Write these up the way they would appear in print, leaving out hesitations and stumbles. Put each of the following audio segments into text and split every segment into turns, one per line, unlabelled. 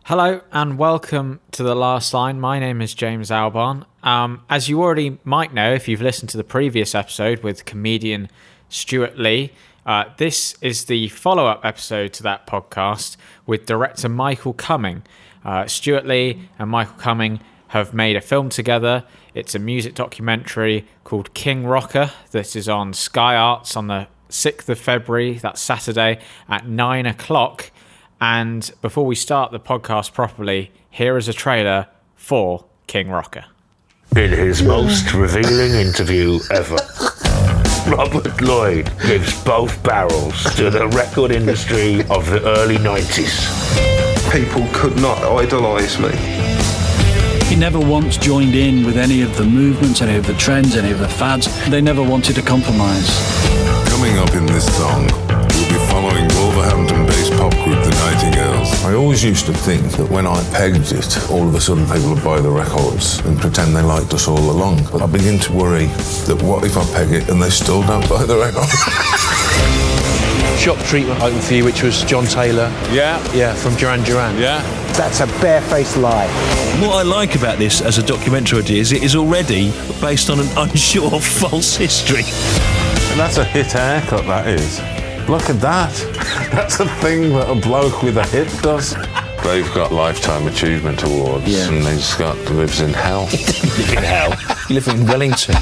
Hello and welcome to The Last Line. My name is James Albarn. As you already might know if you've listened to the previous episode with comedian Stewart Lee, this is the follow-up episode to that podcast with director Michael Cumming. Stewart Lee and Michael Cumming have made a film together. It's a music documentary called King Rocker. This is on Sky Arts on the 6th of February, that's Saturday, at 9 o'clock. And before we start the podcast properly, here is a trailer for King Rocker.
In his most revealing interview ever, Robert Lloyd gives both barrels to the record industry of the early 90s.
People could not idolise me.
He never once joined in with any of the movements, any of the trends, any of the fads. They never wanted to compromise.
Coming up in this song, we'll be following Wolverhampton-based pop group the Nightingales. I always used to think that when I pegged it, all of a sudden people would buy the records and pretend they liked us all along. But I begin to worry that what if I peg it and they still don't buy the record?
Shock treatment opened for you, which was John Taylor. Yeah, from Duran Duran.
Yeah.
That's a barefaced lie.
What I like about this as a documentary idea is it is already based on an unsure false history.
And that's a hit haircut, that is. Look at that. That's a thing that a bloke with a hit does. They've got Lifetime Achievement Awards, and lives in hell.
Live in hell? You live in Wellington.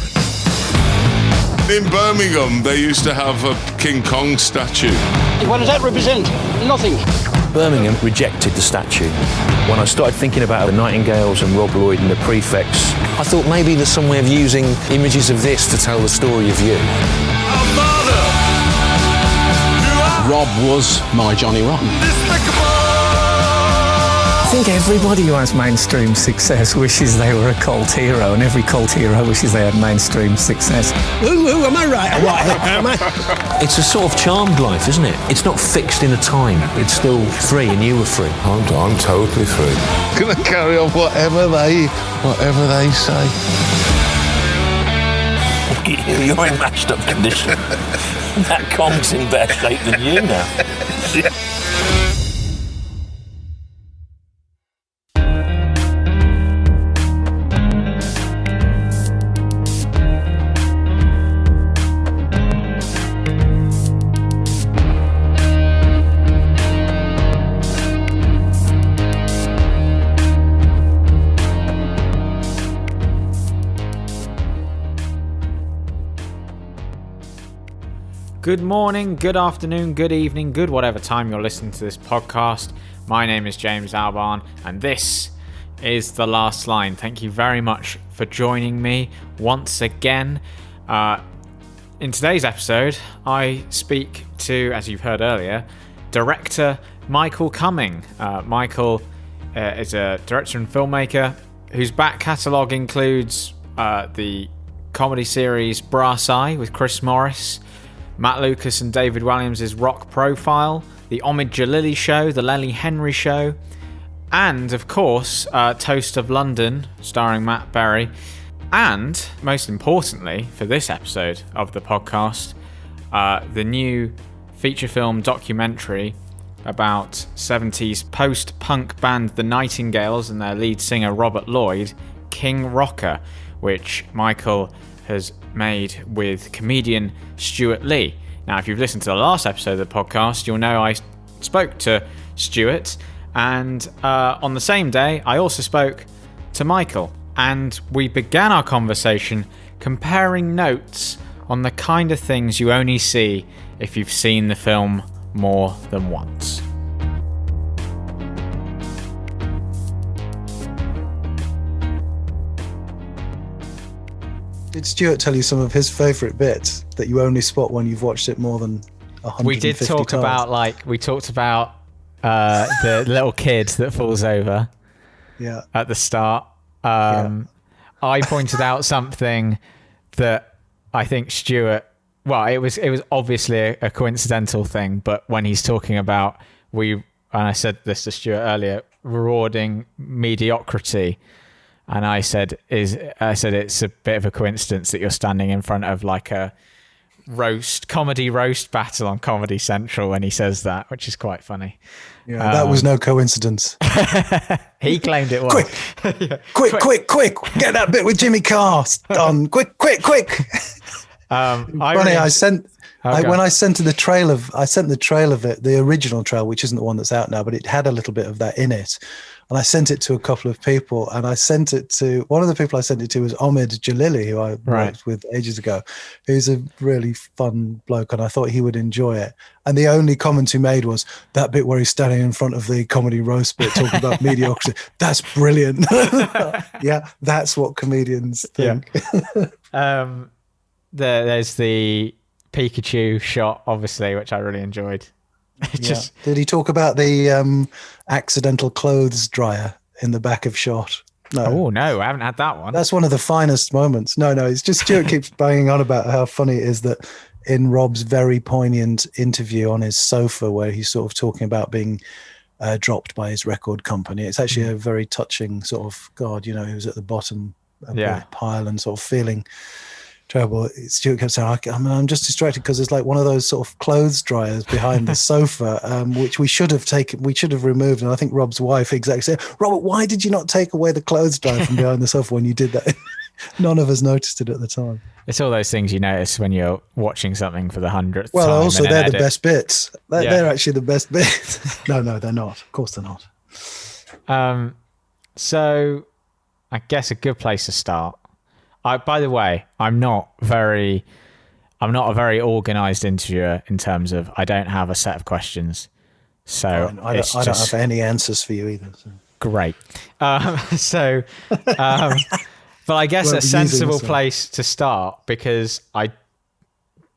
In Birmingham, they used to have a King Kong statue.
What does that represent? Nothing.
Birmingham rejected the statue. When I started thinking about the Nightingales and Rob Lloyd and the Prefects, I thought maybe there's some way of using images of this to tell the story of you.
Rob was my Johnny Rotten.
I think everybody who has mainstream success wishes they were a cult hero, and every cult hero wishes they had mainstream success.
Ooh, am I right? Am I?
It's a sort of charmed life, isn't it? It's not fixed in a time. It's still free, and you were free.
I'm totally free. Gonna carry on whatever they say.
You're in mashed up condition. That Kong's in better shape than you now.
Good morning, good afternoon, good evening, good whatever time you're listening to this podcast. My name is James Albarn, and this is The Last Line. Thank you very much for joining me once again. In today's episode, I speak to, as you've heard earlier, director Michael Cumming. Michael is a director and filmmaker whose back catalogue includes the comedy series Brass Eye with Chris Morris, Matt Lucas and David Walliams' Rock Profile, The Omid Jalili Show, The Lenny Henry Show, and, of course, Toast of London, starring Matt Berry. And, most importantly, for this episode of the podcast, the new feature film documentary about 70s post-punk band The Nightingales and their lead singer Robert Lloyd, King Rocker, which Michael has made with comedian Stewart Lee. Now, if you've listened to the last episode of the podcast, you'll know I spoke to Stewart, and on the same day, I also spoke to Michael, and we began our conversation comparing notes on the kind of things you only see if you've seen the film more than once.
Did Stewart tell you some of his favourite bits that you only spot when you've watched it more than 150
We did talk
times?
about the little kid that falls over at the start. I pointed out something that I think Stewart, it was obviously a coincidental thing, but when he's talking about, and I said this to Stewart earlier, rewarding mediocrity, and I said it's a bit of a coincidence that you're standing in front of like a comedy roast battle on Comedy Central when he says that, which is quite funny.
Yeah, that was no coincidence.
He claimed it was.
Quick! Get that bit with Jimmy Carr done. Quick! When I sent the trail of it, the original trail, which isn't the one that's out now, but it had a little bit of that in it. And I sent it to a couple of people, and I sent it to one of the people I sent it to was Omid Jalili, who I worked with ages ago, who's a really fun bloke, and I thought he would enjoy it. And the only comment he made was that bit where he's standing in front of the comedy roast bit talking about mediocrity. That's brilliant. Yeah, that's what comedians think.
Yeah. There's the Pikachu shot, obviously, which I really enjoyed.
Did he talk about the accidental clothes dryer in the back of shot? No.
Oh, no, I haven't had that one.
That's one of the finest moments. No, it's just Stewart keeps banging on about how funny it is that in Rob's very poignant interview on his sofa where he's sort of talking about being dropped by his record company. It's actually a very touching sort of, God, he was at the bottom of the pile and sort of feeling terrible. Stewart kept saying, I'm just distracted because there's like one of those sort of clothes dryers behind the sofa, which we should have removed. And I think Rob's wife exactly said, Robert, why did you not take away the clothes dryer from behind the sofa when you did that? None of us noticed it at the time.
It's all those things you notice when you're watching something for the 100th time.
Well, also they're the best bits. They're actually the best bits. No, they're not. Of course they're not.
So I guess a good place to start. By the way, I'm not a very organised interviewer in terms of I don't have a set of questions. So
I don't have any answers for you either. So.
Great. But I guess a sensible place to start, because I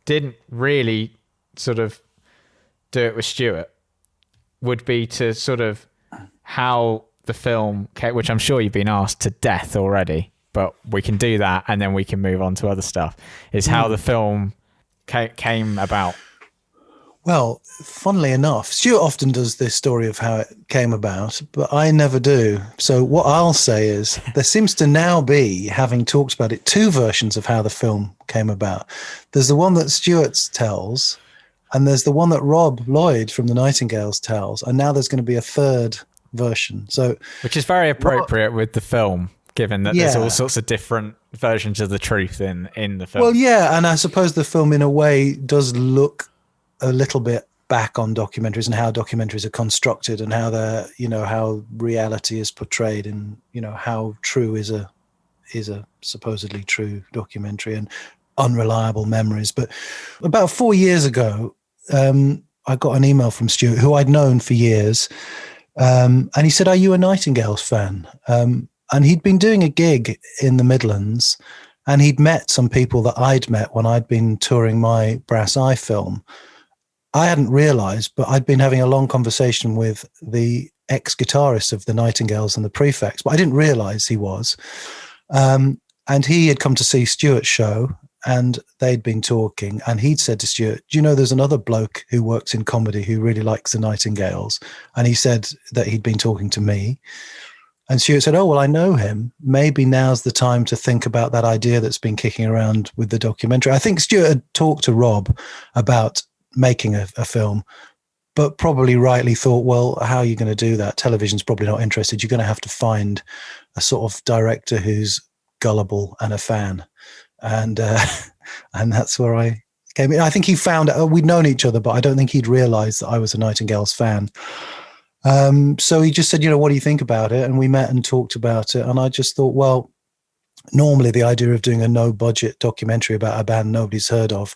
didn't really sort of do it with Stewart, would be to sort of how the film, which I'm sure you've been asked to death already, but we can do that and then we can move on to other stuff, is how the film came about.
Well, funnily enough, Stewart often does this story of how it came about, but I never do. So what I'll say is there seems to now be, having talked about it, two versions of how the film came about. There's the one that Stewart tells, and there's the one that Rob Lloyd from the Nightingales tells, and now there's going to be a third version. So,
which is very appropriate with the film, given that there's all sorts of different versions of the truth in the film.
Well, yeah, and I suppose the film in a way does look a little bit back on documentaries and how documentaries are constructed and how how reality is portrayed, and how true is a supposedly true documentary and unreliable memories. But about 4 years ago, I got an email from Stewart, who I'd known for years, and he said, "Are you a Nightingales fan?" And he'd been doing a gig in the Midlands, and he'd met some people that I'd met when I'd been touring my Brass Eye film. I hadn't realised, but I'd been having a long conversation with the ex-guitarist of the Nightingales and the Prefects, but I didn't realise he was. And he had come to see Stewart's show, and they'd been talking, and he'd said to Stewart, "Do you know there's another bloke who works in comedy who really likes the Nightingales?" And he said that he'd been talking to me. And Stewart said, "Oh, well, I know him. Maybe now's the time to think about that idea that's been kicking around with the documentary." I think Stewart had talked to Rob about making a film, but probably rightly thought, well, how are you going to do that? Television's probably not interested. You're going to have to find a sort of director who's gullible and a fan. And that's where I came in. I think he found out, we'd known each other, but I don't think he'd realized that I was a Nightingales fan. So he just said, what do you think about it? And we met and talked about it. And I just thought, well, normally the idea of doing a no budget documentary about a band nobody's heard of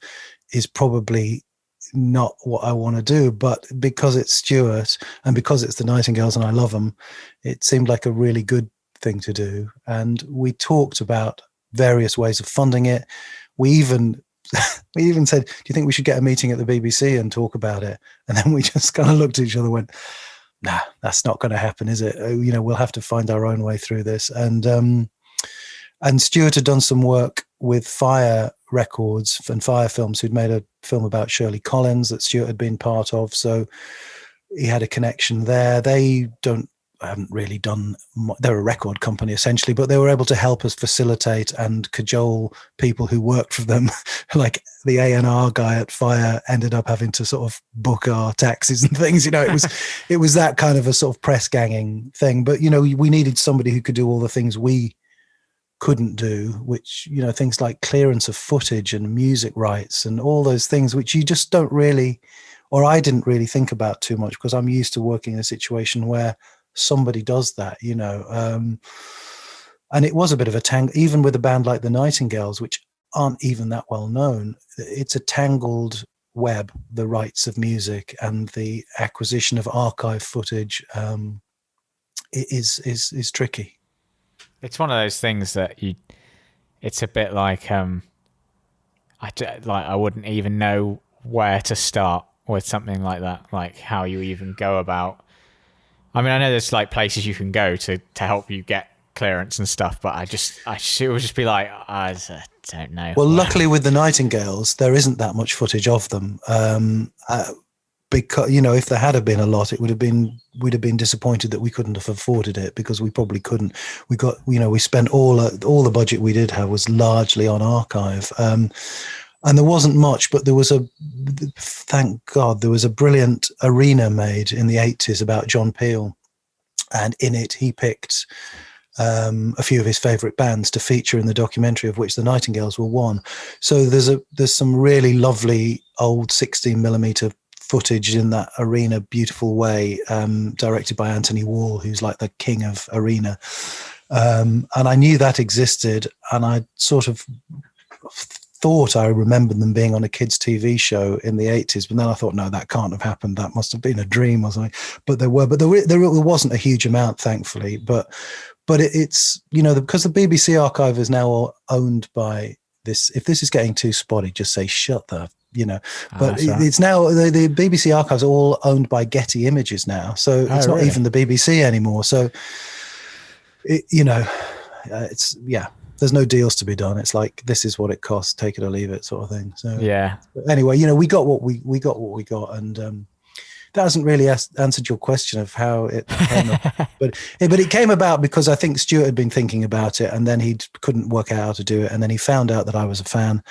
is probably not what I want to do, but because it's Stewart and because it's the Nightingales and I love them, it seemed like a really good thing to do. And we talked about various ways of funding it. We even said, "Do you think we should get a meeting at the BBC and talk about it?" And then we just kind of looked at each other and went, "Nah, that's not going to happen, is it? We'll have to find our own way through this." And Stewart had done some work with Fire Records and Fire Films, who'd made a film about Shirley Collins that Stewart had been part of. So he had a connection there. They don't hadn't really done. They're a record company essentially, but they were able to help us facilitate and cajole people who worked for them. Like the A&R guy at Fire ended up having to sort of book our taxis and things. It was that kind of a sort of press ganging thing. But we needed somebody who could do all the things we couldn't do, which things like clearance of footage and music rights and all those things, which you just don't really, or I didn't really think about too much, because I'm used to working in a situation where somebody does that, and it was a bit of a tangle, even with a band like the Nightingales, which aren't even that well known. It's a tangled web, the rights of music and the acquisition of archive footage. Is tricky.
It's one of those things that it's a bit like, I wouldn't even know where to start with something like that, like how you even go about. I mean, I know there's like places you can go to help you get clearance and stuff, but it would just be like, I don't know.
Well, luckily with the Nightingales, there isn't that much footage of them. Because if there had been a lot, we'd have been disappointed that we couldn't have afforded it, because we probably couldn't. We spent all the budget we did have was largely on archive, and there wasn't much, but thank God, there was a brilliant arena made in the 80s about John Peel, and in it he picked a few of his favourite bands to feature in the documentary, of which the Nightingales were one. So there's some really lovely old 16mm footage in that arena, beautiful way, directed by Anthony Wall, who's like the king of arena. And I knew that existed, and I sort of thought I remembered them being on a kids' TV show in the 80s, but then I thought, no, that can't have happened. That must have been a dream or something. But there wasn't a huge amount, thankfully. But it's, because the BBC archive is now owned by this. If this is getting too spotty, just say shut the. But it's now the BBC archives are all owned by Getty Images now, so it's not even the BBC anymore. So it's there's no deals to be done. It's like, this is what it costs, take it or leave it, sort of thing. So anyway, we got what we got, and that hasn't really answered your question of how it came up. but it came about because I think Stewart had been thinking about it, and then he couldn't work out how to do it, and then he found out that I was a fan.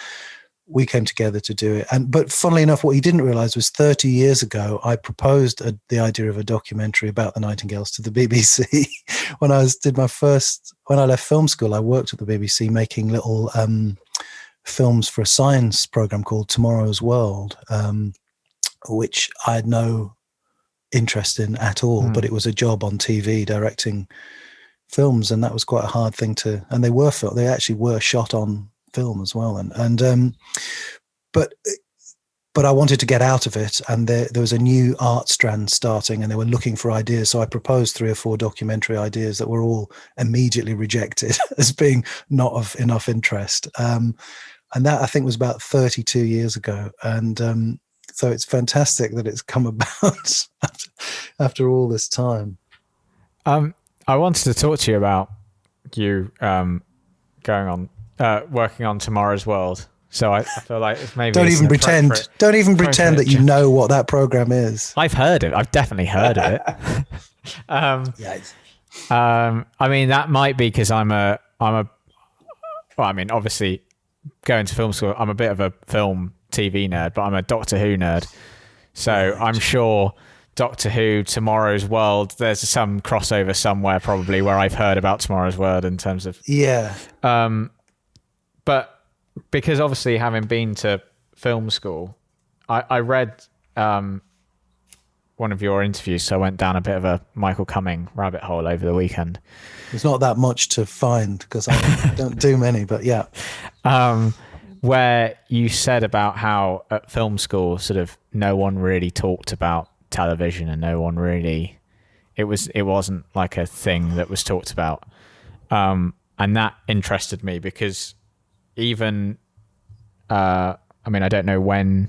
We came together to do it. But funnily enough, what he didn't realize was 30 years ago, I proposed the idea of a documentary about the Nightingales to the BBC. When I left film school, I worked at the BBC making little films for a science program called Tomorrow's World, which I had no interest in at all, but it was a job on TV directing films. And that was quite a hard thing and they actually were shot on film as well, but I wanted to get out of it, and there was a new art strand starting, and they were looking for ideas. So I proposed 3 or 4 documentary ideas that were all immediately rejected as being not of enough interest, and that I think was about 32 years ago. And so it's fantastic that it's come about after all this time.
I wanted to talk to you about you going on working on Tomorrow's World. So I feel like it's maybe
don't even pretend that you know what that program is.
I've heard it. I've definitely heard of it. I mean, that might be because obviously going to film school, I'm a bit of a film TV nerd, but I'm a Doctor Who nerd. So I'm sure Doctor Who, Tomorrow's World, there's some crossover somewhere probably where I've heard about Tomorrow's World in terms of but because obviously having been to film school, I read one of your interviews, so I went down a bit of a Michael Cumming rabbit hole over the weekend.
There's not that much to find because I don't do many, but yeah.
Where you said about how at film school, sort of no one really talked about television, and no one really, it wasn't like a thing that was talked about. And that interested me because even, I mean, I don't know when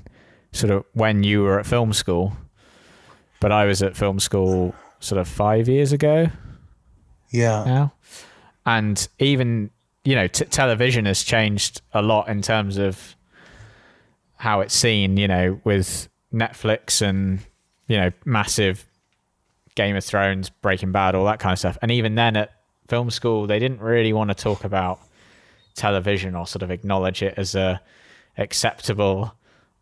you were at film school, but I was at film school sort of 5 years ago.
Yeah.
Now. And even, television has changed a lot in terms of how it's seen, with Netflix and, massive Game of Thrones, Breaking Bad, all that kind of stuff. And even then at film school, they didn't really want to talk about television or sort of acknowledge it as a acceptable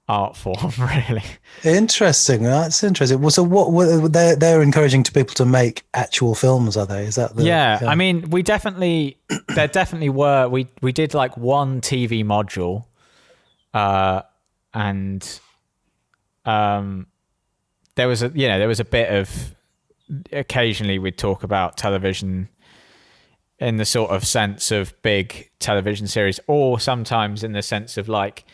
art form, really.
Interesting. That's interesting. Well, so what they're encouraging to people to make actual films, are they? Is that the...
Yeah. I mean, there definitely were. We did like one TV module, and there was a bit of, occasionally we'd talk about television in the sort of sense of big television series, or sometimes in the sense of like,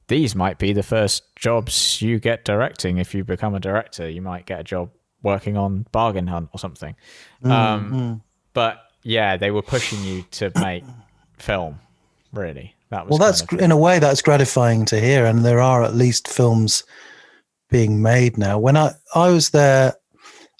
these might be the first jobs you get directing. If you become a director, you might get a job working on Bargain Hunt or something. But yeah, they were pushing you to make film, really. That was
that's in a way that's gratifying to hear, and there are at least films being made now. When I was there,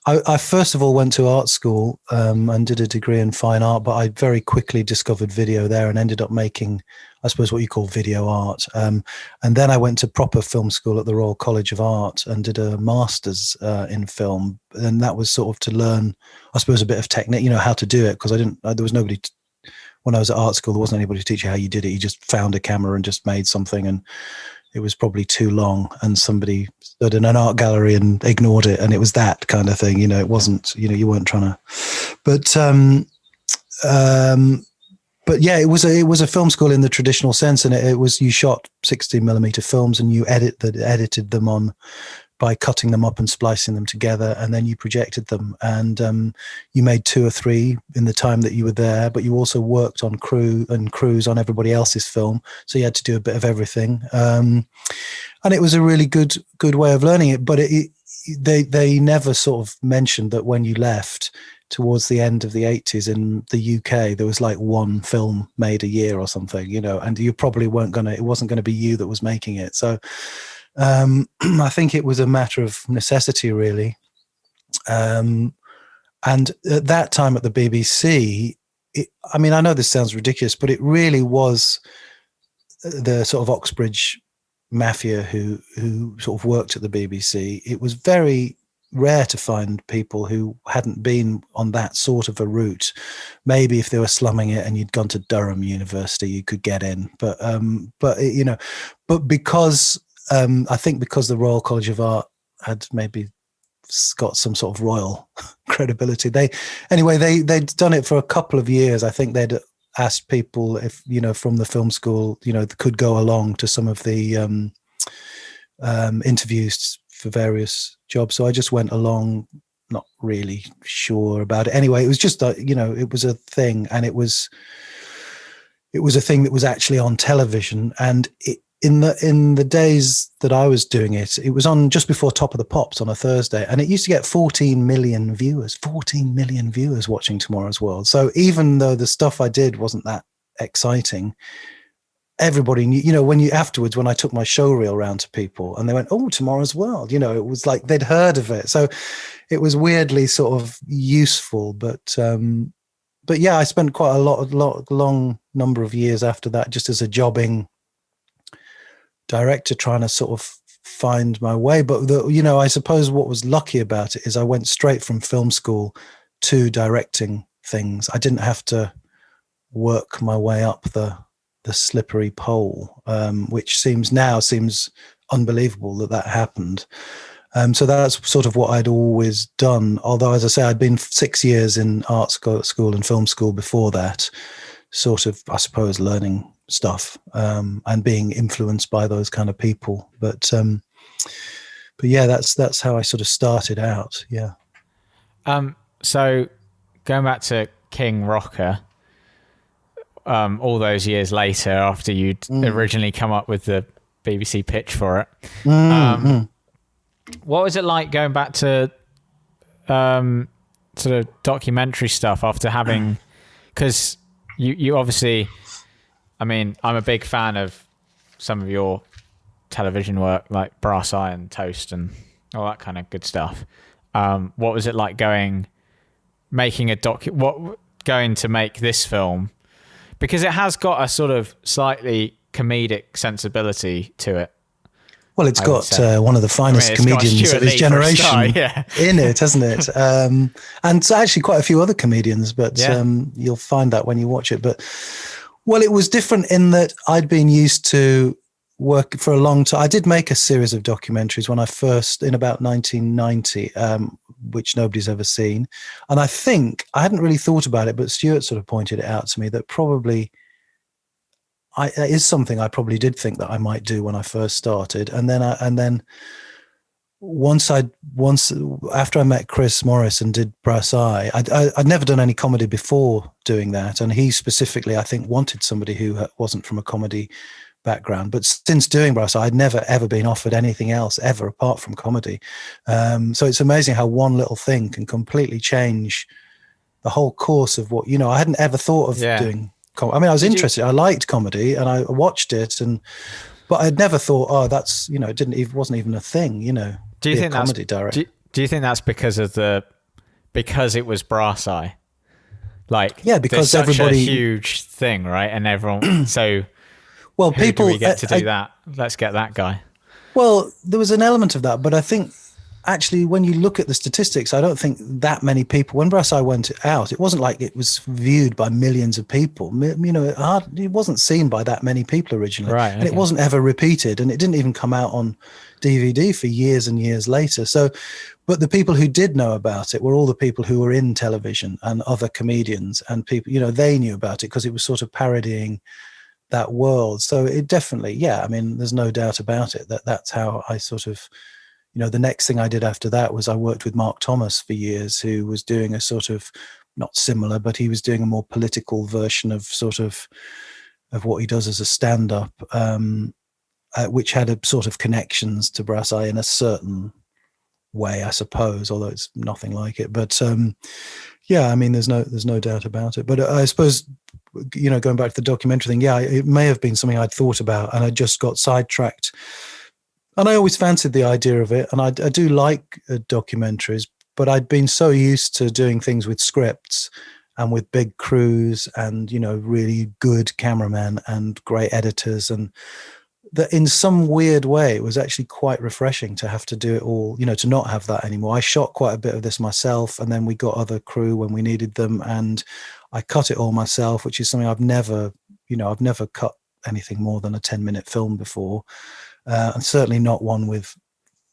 I first of all went to art school and did a degree in fine art, but I very quickly discovered video there and ended up making, I suppose, what you call video art. And then I went to proper film school at the Royal College of Art and did a master's in film. And that was sort of to learn, I suppose, a bit of technique, how to do it, because there was nobody, when I was at art school, there wasn't anybody to teach you how you did it. You just found a camera and just made something, and it was probably too long, and somebody stood in an art gallery and ignored it, and it was that kind of thing. It wasn't, you weren't trying to, but yeah, it was a film school in the traditional sense, and it was, you shot 60mm films and you edited them on by cutting them up and splicing them together, and then you projected them, and you made 2 or 3 in the time that you were there, but you also worked on crews on everybody else's film, so you had to do a bit of everything, and it was a really good way of learning it. But they never sort of mentioned that when you left towards the end of the 80s in the UK, there was like 1 film made a year or something, and you probably it wasn't going to be you that was making it. So I think it was a matter of necessity, really. And at that time at the BBC, I know this sounds ridiculous, but it really was the sort of Oxbridge mafia who sort of worked at the BBC. It was very rare to find people who hadn't been on that sort of a route. Maybe if they were slumming it and you'd gone to Durham University, you could get in. But because I think because the Royal College of Art had maybe got some sort of royal credibility, they'd done it for a couple of years. I think they'd asked people if, from the film school, could go along to some of the interviews for various jobs. So I just went along, not really sure about it. Anyway, it was just, it was a thing, and it was a thing that was actually on television. And in the days that I was doing it, it was on just before Top of the Pops on a Thursday, and it used to get 14 million viewers watching Tomorrow's World. So even though the stuff I did wasn't that exciting, everybody knew, when I took my show reel around to people and they went, "Oh, Tomorrow's World," it was like they'd heard of it. So it was weirdly sort of useful, but yeah, I spent quite a long number of years after that just as a jobbing director, trying to sort of find my way. But I suppose what was lucky about it is I went straight from film school to directing things. I didn't have to work my way up the slippery pole, which seems unbelievable that happened. So that's sort of what I'd always done. Although, as I say, I'd been 6 years in art school and film school before that, sort of, I suppose, learning stuff and being influenced by those kind of people. But yeah, that's how I sort of started out. Yeah.
So going back to King Rocker, all those years later, after you'd originally come up with the BBC pitch for it, what was it like going back to sort of documentary stuff after having, because you obviously, I'm a big fan of some of your television work, like Brass Iron, Toast, and all that kind of good stuff. What was it like going to make this film? Because it has got a sort of slightly comedic sensibility to it.
Well, it's got one of the finest comedians of his generation in it, hasn't it? And so actually quite a few other comedians, but you'll find that when you watch it. But, well, it was different in that I'd been used to work for a long time. I did make a series of documentaries when I first, in about 1990, which nobody's ever seen. And I think, I hadn't really thought about it, but Stewart sort of pointed it out to me that probably it is something I probably did think that I might do when I first started. And then once after I met Chris Morris and did Brass Eye, I'd never done any comedy before doing that. And he specifically, I think, wanted somebody who wasn't from a comedy background. But since doing Brass Eye, I'd never, ever been offered anything else ever apart from comedy. So it's amazing how one little thing can completely change the whole course of what, I hadn't ever thought of doing. I mean, I was interested. I liked comedy and I watched it, but I'd never thought, that's, it wasn't even a thing,
Do you think
comedy director?
Do you think that's because it was Brass Eye?
Because
such
everybody,
a huge thing, right? And everyone, so
well,
people do we get to do that. Let's get that guy.
Well, there was an element of that, but I think actually, when you look at the statistics, I don't think that many people, when Brass Eye went out, it wasn't like it was viewed by millions of people. It wasn't seen by that many people originally.
Right, okay.
And it wasn't ever repeated. And it didn't even come out on DVD for years and years later. So, but the people who did know about it were all the people who were in television and other comedians and people, they knew about it because it was sort of parodying that world. So it definitely, there's no doubt about it that's how I sort of, the next thing I did after that was I worked with Mark Thomas for years, who was doing a sort of, not similar, but he was doing a more political version of sort of what he does as a stand-up, which had a sort of connections to Brass Eye in a certain way, I suppose, although it's nothing like it. But there's no doubt about it. But I suppose, going back to the documentary thing, it may have been something I'd thought about and I just got sidetracked. And I always fancied the idea of it. And I do like documentaries, but I'd been so used to doing things with scripts and with big crews and, really good cameramen and great editors. And that in some weird way, it was actually quite refreshing to have to do it all, to not have that anymore. I shot quite a bit of this myself, and then we got other crew when we needed them. And I cut it all myself, which is something I've never cut anything more than a 10-minute film before. And certainly not one with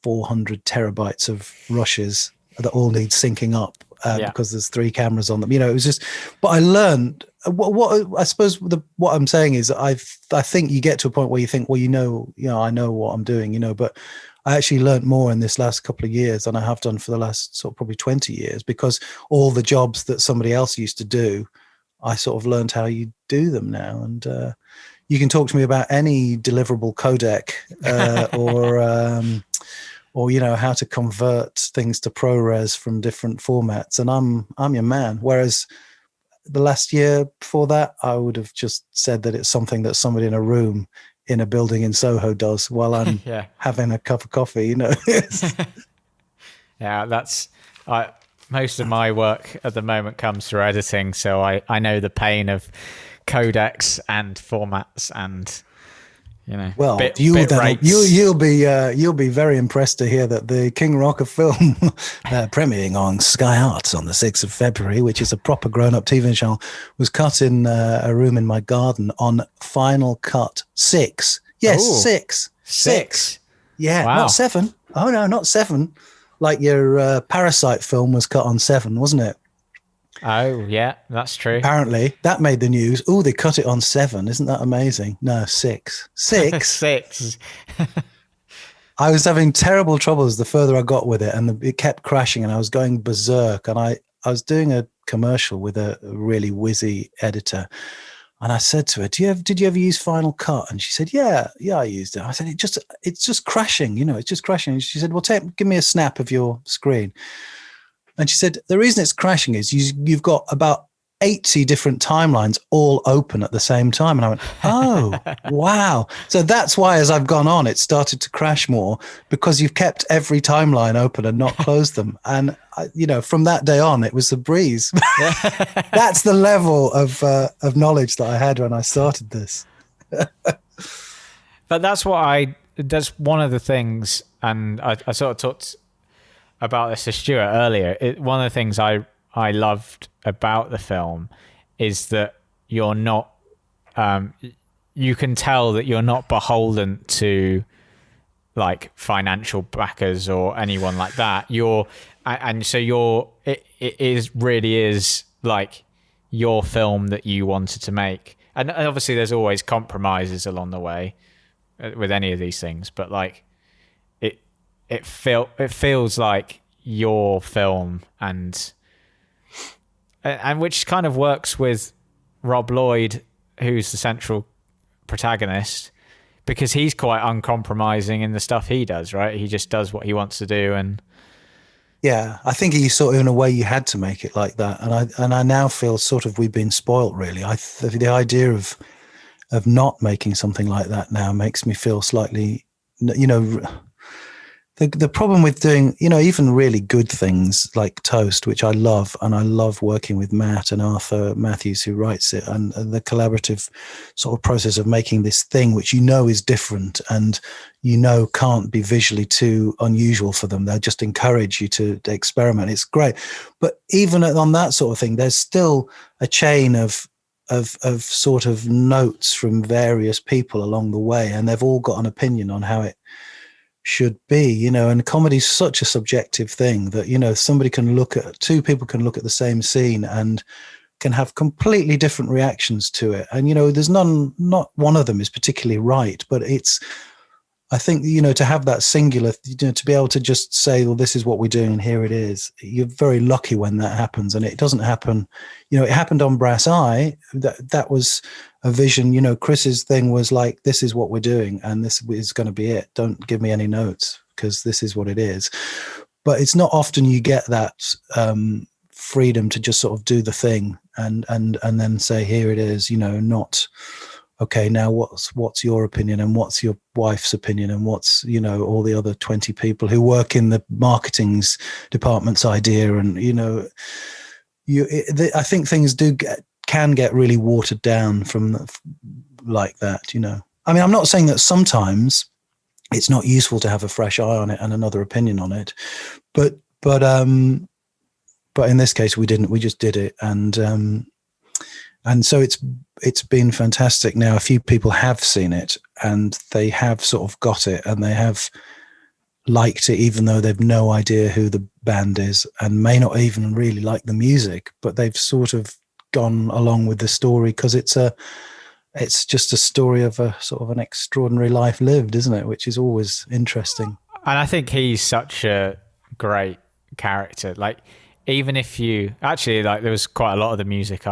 400 terabytes of rushes that all need syncing up because there's 3 cameras on them. It was just. But I learned what I suppose what I'm saying is I think you get to a point where you think, well, I know what I'm doing, But I actually learned more in this last couple of years than I have done for the last sort of probably 20 years, because all the jobs that somebody else used to do, I sort of learned how you do them now. And you can talk to me about any deliverable codec or how to convert things to ProRes from different formats, and I'm your man. Whereas the last year before that, I would have just said that it's something that somebody in a room in a building in Soho does while I'm having a cup of coffee.
Yeah, that's most of my work at the moment comes through editing, so I know the pain of codecs and formats and
well, you'll be very impressed to hear that the King Rocker film premiering on Sky Arts on the 6th of February, which is a proper grown-up TV channel, was cut in a room in my garden on Final Cut 6. Yes,
Ooh.
6. Yeah,
wow.
Not 7. Oh no, not 7. Like your Parasite film was cut on 7, wasn't it?
Oh, yeah, that's true.
Apparently, that made the news. Oh, they cut it on 7. Isn't that amazing? No, 6. 6?
6.
I was having terrible troubles the further I got with it, and it kept crashing, and I was going berserk. And I was doing a commercial with a really whizzy editor, and I said to her, did you ever use Final Cut? And she said, yeah, I used it. I said, it's just crashing, it's just crashing. And she said, well, give me a snap of your screen. And she said, the reason it's crashing is you've got about 80 different timelines all open at the same time. And I went, oh, wow. So that's why as I've gone on, it started to crash more, because you've kept every timeline open and not closed them. And, from that day on, it was a breeze. That's the level of knowledge that I had when I started this.
But that's what that's one of the things, and I sort of talked about this to Stuart earlier. One of the things I loved about the film is that you're not, you can tell that you're not beholden to like financial backers or anyone like that. It really is like your film that you wanted to make. And obviously there's always compromises along the way with any of these things, but like it feels like your film, and which kind of works with Rob Lloyd, who's the central protagonist, because he's quite uncompromising in the stuff he does, right? He just does what he wants to do. And
yeah, I think you sort of, in a way, you had to make it like that. And I now feel sort of we've been spoilt, really. The idea of not making something like that now makes me feel slightly, you know, the problem with doing, you know, even really good things like Toast, which I love, and I love working with Matt and Arthur Matthews, who writes it, and the collaborative sort of process of making this thing, which you know is different and you know can't be visually too unusual for them. They'll just encourage you to experiment. It's great. But even on that sort of thing, there's still a chain of sort of notes from various people along the way, and they've all got an opinion on how it should be, you know. And comedy is such a subjective thing that, you know, two people can look at the same scene and can have completely different reactions to it. And, you know, there's not one of them is particularly right, but I think, you know, to have that singular, you know, to be able to just say, well, this is what we're doing and here it is. You're very lucky when that happens. And it doesn't happen, you know, it happened on Brass Eye. That was a vision, you know. Chris's thing was like, this is what we're doing and this is going to be it. Don't give me any notes because this is what it is. But it's not often you get that freedom to just sort of do the thing and then say, here it is, you know, not, okay, now what's your opinion and what's your wife's opinion and what's, you know, all the other 20 people who work in the marketing's department's idea. And, you know, I think things can get really watered down from like that, you know. I mean, I'm not saying that sometimes it's not useful to have a fresh eye on it and another opinion on it, but in this case we didn't. We just did it, and so it's been fantastic. Now a few people have seen it and they have sort of got it and they have liked it, even though they've no idea who the band is and may not even really like the music, but they've sort of gone along with the story because it's just a story of a sort of an extraordinary life lived, isn't it? Which is always interesting.
And I think he's such a great character. Like, even if you actually, like, there was quite a lot of the music.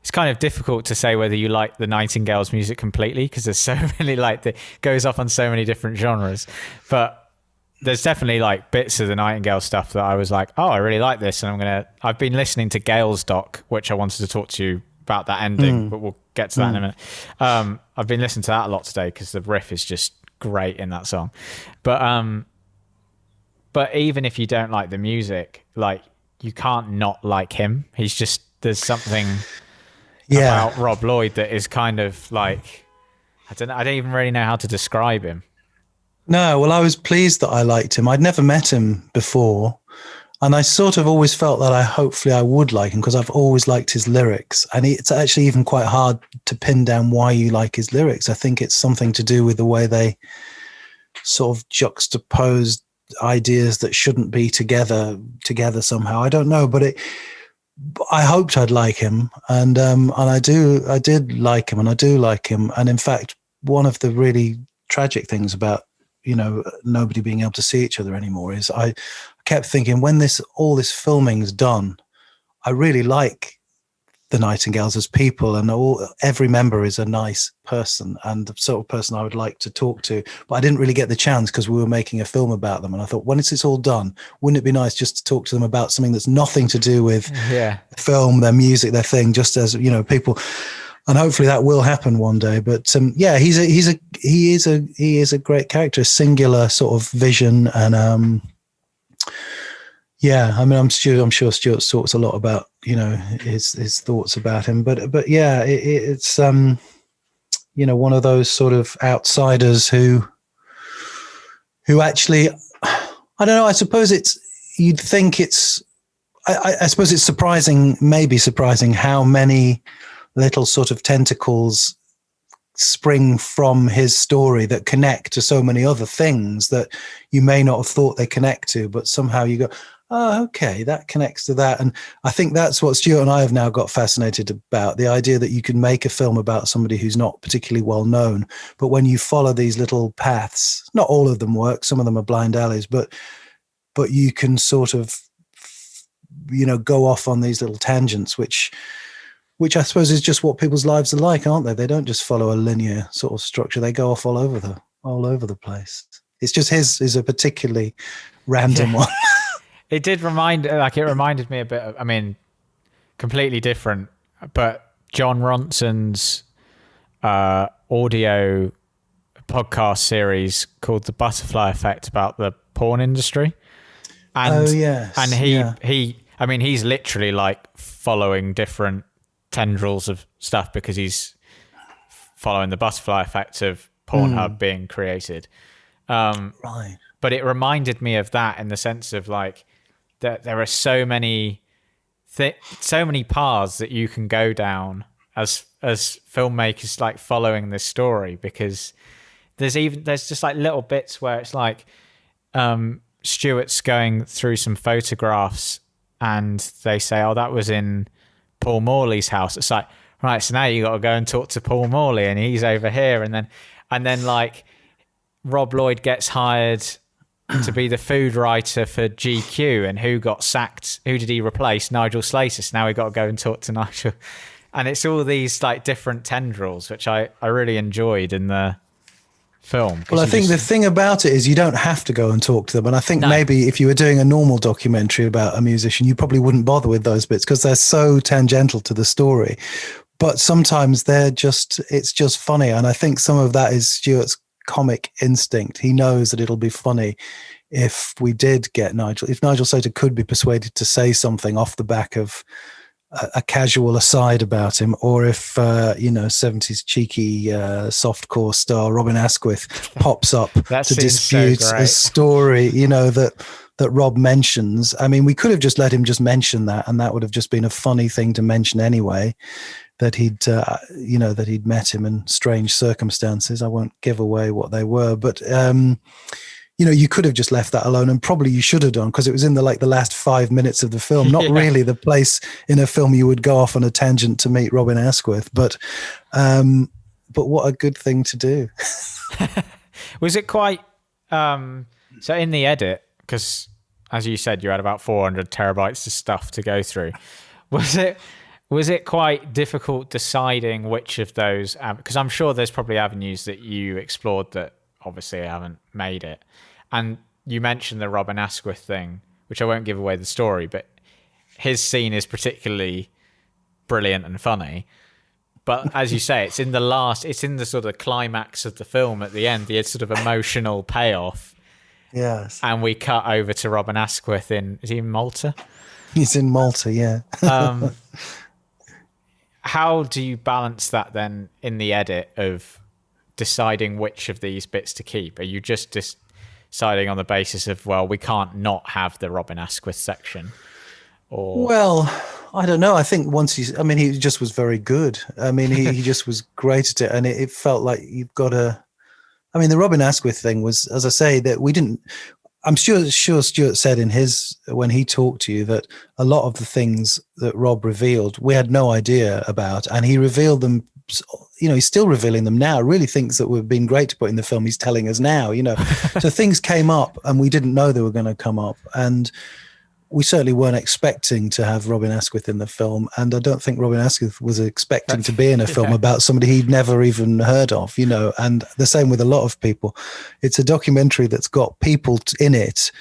It's kind of difficult to say whether you like the Nightingales music completely because there's so many, like, it goes off on so many different genres. But there's definitely like bits of the Nightingale stuff that I was like, oh, I really like this. And I've been listening to Gail's doc, which I wanted to talk to you about that ending, but we'll get to that in a minute. I've been listening to that a lot today because the riff is just great in that song. But even if you don't like the music, like, you can't not like him. He's just, there's something about Rob Lloyd that is kind of like, I don't even really know how to describe him.
No, well, I was pleased that I liked him. I'd never met him before, and I sort of always felt that hopefully I would like him because I've always liked his lyrics. And it's actually even quite hard to pin down why you like his lyrics. I think it's something to do with the way they sort of juxtapose ideas that shouldn't be together somehow. I don't know, but I hoped I'd like him, and I did like him, and I do like him. And in fact, one of the really tragic things about, you know, nobody being able to see each other anymore is I kept thinking, when all this filming's done, I really like the Nightingales as people, and every member is a nice person and the sort of person I would like to talk to, but I didn't really get the chance because we were making a film about them. And I thought, when it's all done, wouldn't it be nice just to talk to them about something that's nothing to do with the film, their music, their thing, just as, you know, people. And hopefully that will happen one day. But he is a great character, a singular sort of vision. And I mean, I'm sure Stuart talks a lot about, you know, his thoughts about him. But yeah, it's you know, one of those sort of outsiders who who actually, I don't know, I suppose you'd think I suppose it's surprising, maybe surprising, how many little sort of tentacles spring from his story that connect to so many other things that you may not have thought they connect to, but somehow you go, oh, okay, that connects to that. And I think that's what Stewart and I have now got fascinated about, the idea that you can make a film about somebody who's not particularly well known, but when you follow these little paths, not all of them work, some of them are blind alleys, but you can sort of, go off on these little tangents, which I suppose is just what people's lives are like, aren't they? They don't just follow a linear sort of structure. They go off all over the place. It's just his is a particularly random one.
It reminded me a bit of, completely different, but John Ronson's audio podcast series called The Butterfly Effect about the porn industry. And, and he's literally like following different tendrils of stuff because he's following the butterfly effect of Pornhub being created.
Right.
But it reminded me of that in the sense of like that there are so many paths that you can go down as filmmakers, like following this story, because there's just like little bits where it's like Stewart's going through some photographs and they say, oh, that was in Paul Morley's house. It's like, right, so now you got to go and talk to Paul Morley and he's over here. And then like Rob Lloyd gets hired to be the food writer for GQ, and who got sacked? Who did he replace? Nigel Slater. So now we got to go and talk to Nigel. And it's all these like different tendrils, which I really enjoyed in the film.
Well, I think the thing about it is you don't have to go and talk to them. And I think maybe if you were doing a normal documentary about a musician, you probably wouldn't bother with those bits because they're so tangential to the story. But sometimes it's just funny. And I think some of that is Stewart's comic instinct. He knows that it'll be funny if we did get if Nigel Slater could be persuaded to say something off the back of a casual aside about him, or if 70s cheeky softcore star Robin Asquith pops up to dispute a story that Rob mentions. I mean, we could have just let him just mention that, and that would have just been a funny thing to mention anyway, that he'd met him in strange circumstances. I won't give away what they were, but you could have just left that alone, and probably you should have done, because it was in the last 5 minutes of the film, not really the place in a film you would go off on a tangent to meet Robin Asquith, but what a good thing to do.
Was it quite, so in the edit, because as you said, you had about 400 terabytes of stuff to go through. Was it quite difficult deciding which of those, because I'm sure there's probably avenues that you explored that obviously haven't made it. And you mentioned the Robin Asquith thing, which I won't give away the story, but his scene is particularly brilliant and funny. But as you say, it's in the sort of climax of the film at the end, the sort of emotional payoff.
Yes.
And we cut over to Robin Asquith is he in Malta?
He's in Malta, yeah.
How do you balance that then in the edit of deciding which of these bits to keep? Are you just deciding on the basis of, well, we can't not have the Robin Asquith section? Or
well, I don't know. I think once he just was very good. I mean, he just was great at it, and it felt like you've got to. I mean, the Robin Asquith thing was, as I say, that we didn't. I'm sure Stewart said when he talked to you that a lot of the things that Rob revealed, we had no idea about, and he revealed them. He's still revealing them now. Really, things that would have been great to put in the film, he's telling us now. So things came up, and we didn't know they were going to come up, and we certainly weren't expecting to have Robin Asquith in the film, and I don't think Robin Asquith was expecting to be in a film about somebody he'd never even heard of, and the same with a lot of people. It's a documentary that's got people in it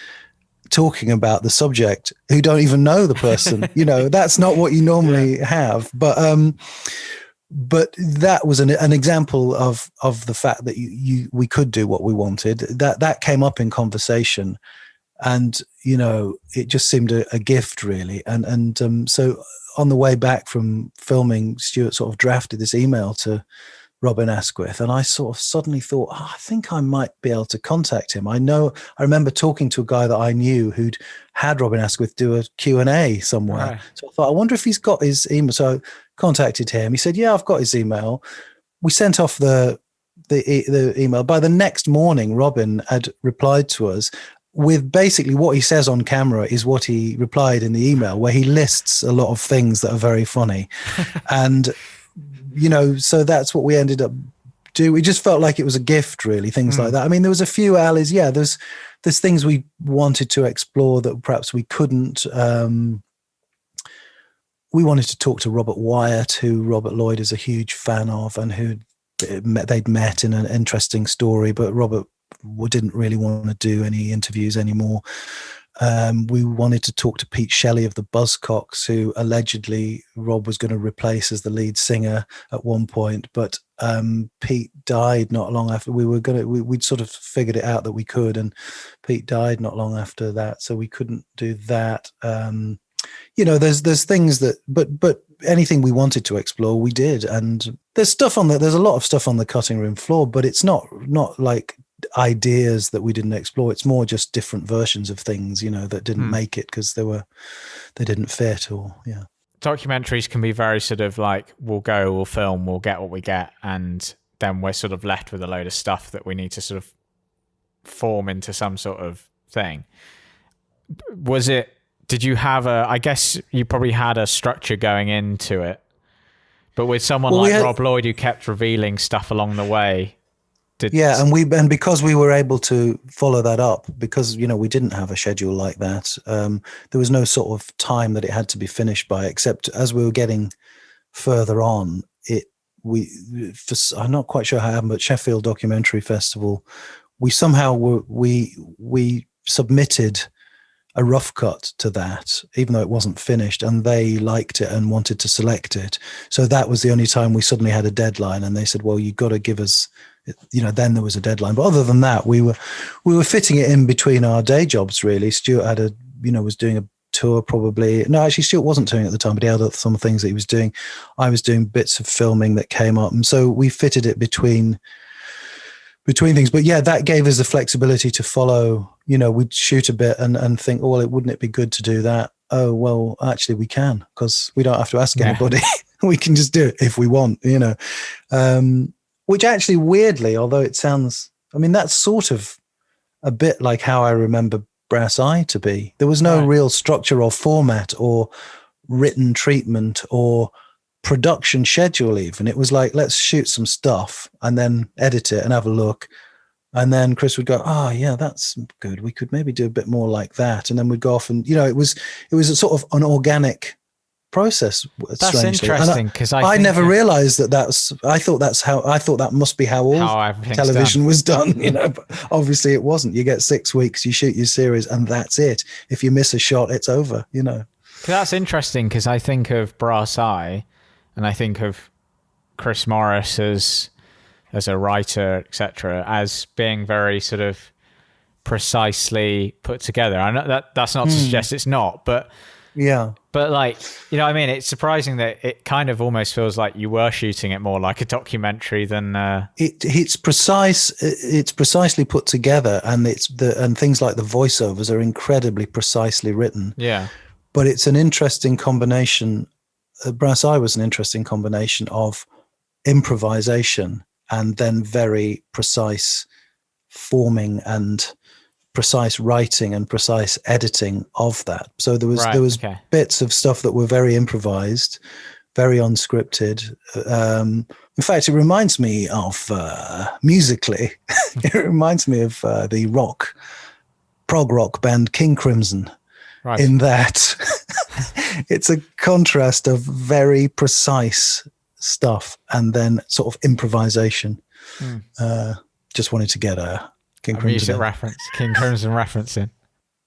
talking about the subject who don't even know the person. That's not what you normally have, but that was an example of the fact that we could do what we wanted. That came up in conversation. And, it just seemed a gift, really. And so on the way back from filming, Stewart sort of drafted this email to Robin Asquith, and I sort of suddenly thought, I think I might be able to contact him. I remember talking to a guy that I knew who'd had Robin Asquith do a Q&A somewhere. Right. So I thought, I wonder if he's got his email. So I contacted him. He said, yeah, I've got his email. We sent off the email. By the next morning, Robin had replied to us with basically what he says on camera is what he replied in the email, where he lists a lot of things that are very funny. And so that's what we ended up doing. We just felt like it was a gift, really, things like that. I mean, there was a few alleys. Yeah, there's things we wanted to explore that perhaps we couldn't. We wanted to talk to Robert Wyatt, who Robert Lloyd is a huge fan of, and they'd met in an interesting story, but Robert didn't really want to do any interviews anymore. We wanted to talk to Pete Shelley of the Buzzcocks, who allegedly Rob was going to replace as the lead singer at one point, but Pete died not long after. We'd sort of figured it out that we could, and Pete died not long after that, so we couldn't do that. There's things that, but anything we wanted to explore, we did, and there's a lot of stuff on the cutting room floor, but it's not like ideas that we didn't explore. It's more just different versions of things, that didn't make it because they didn't fit, or
Documentaries can be very sort of like, we'll film, we'll get what we get, and then we're sort of left with a load of stuff that we need to sort of form into some sort of thing. Did you have I guess you probably had a structure going into it, but with someone Rob Lloyd who kept revealing stuff along the way.
And because we were able to follow that up, because we didn't have a schedule like that, there was no sort of time that it had to be finished by, except as we were getting further on, I'm not quite sure how it happened, but Sheffield Documentary Festival, we submitted a rough cut to that, even though it wasn't finished, and they liked it and wanted to select it. So that was the only time we suddenly had a deadline, and they said, well, you've got to give us, then there was a deadline. But other than that, we were fitting it in between our day jobs, really. Stuart had was doing a tour probably. No, actually, Stuart wasn't touring at the time, but he had some things that he was doing. I was doing bits of filming that came up. And so we fitted it between things. But yeah, that gave us the flexibility to follow, we'd shoot a bit and think, oh, well, wouldn't it be good to do that? Oh, well, actually we can, because we don't have to ask anybody. We can just do it if we want, which actually weirdly, although it sounds, that's sort of a bit like how I remember Brass Eye to be. There was no real structure or format or written treatment or production schedule even. It was like, let's shoot some stuff and then edit it and have a look. And then Chris would go, oh yeah, that's good. We could maybe do a bit more like that. And then we'd go off and, it was a sort of an organic process.
That's strangely interesting, because
I never realized I thought that must be how all television was done, but obviously it wasn't. You get 6 weeks, you shoot your series, and that's it. If you miss a shot, it's over,
That's interesting, because I think of Brass Eye and I think of Chris Morris as a writer, etc., as being very sort of precisely put together. I know that's not to suggest it's not, but like, it's surprising that it kind of almost feels like you were shooting it more like a documentary than
it's precise. It's precisely put together, and and things like the voiceovers are incredibly precisely written.
Yeah,
but it's an interesting combination. Brass Eye was an interesting combination of improvisation and then very precise forming and precise writing and precise editing of that. So there was bits of stuff that were very improvised, very unscripted. In fact, it reminds me of musically, it reminds me of the prog rock band King Crimson. Right. In that it's a contrast of very precise stuff and then sort of improvisation. Just wanted to get a King Crimson
reference, King Crimson reference in.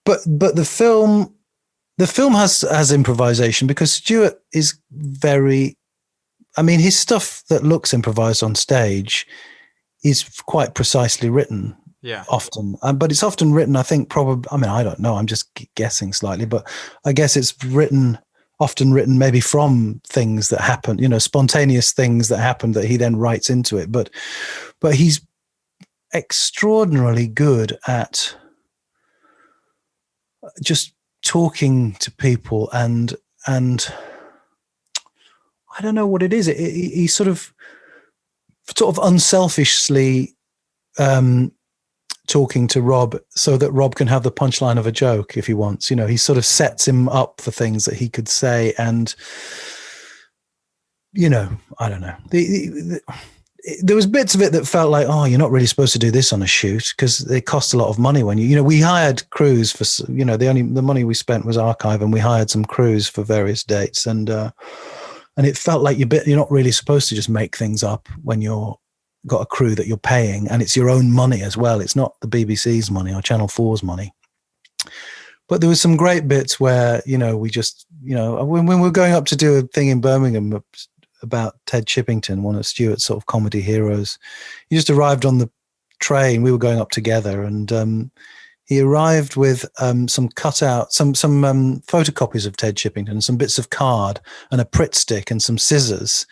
But the film has improvisation, because Stewart is very, his stuff that looks improvised on stage is quite precisely written.
Yeah.
Often, but it's often written, I think, probably, I don't know, I'm just guessing slightly, but I guess it's written often written maybe from things that happen, spontaneous things that happen that he then writes into it. But he's extraordinarily good at just talking to people, and I don't know what it is. He sort of unselfishly talking to Rob so that Rob can have the punchline of a joke if he wants. He sort of sets him up for things that he could say, and I don't know. There was bits of it that felt like, oh, you're not really supposed to do this on a shoot, because it costs a lot of money when we hired crews for, the money we spent was archive, and we hired some crews for various dates, and it felt like you're not really supposed to just make things up when you're got a crew that you're paying, and it's your own money as well. It's not the BBC's money or Channel 4's money. But there was some great bits where, we just, when we were going up to do a thing in Birmingham about Ted Chippington, one of Stewart's sort of comedy heroes, he just arrived on the train. We were going up together, and he arrived with some cutout, some photocopies of Ted Chippington, some bits of card and a Pritt stick and some scissors.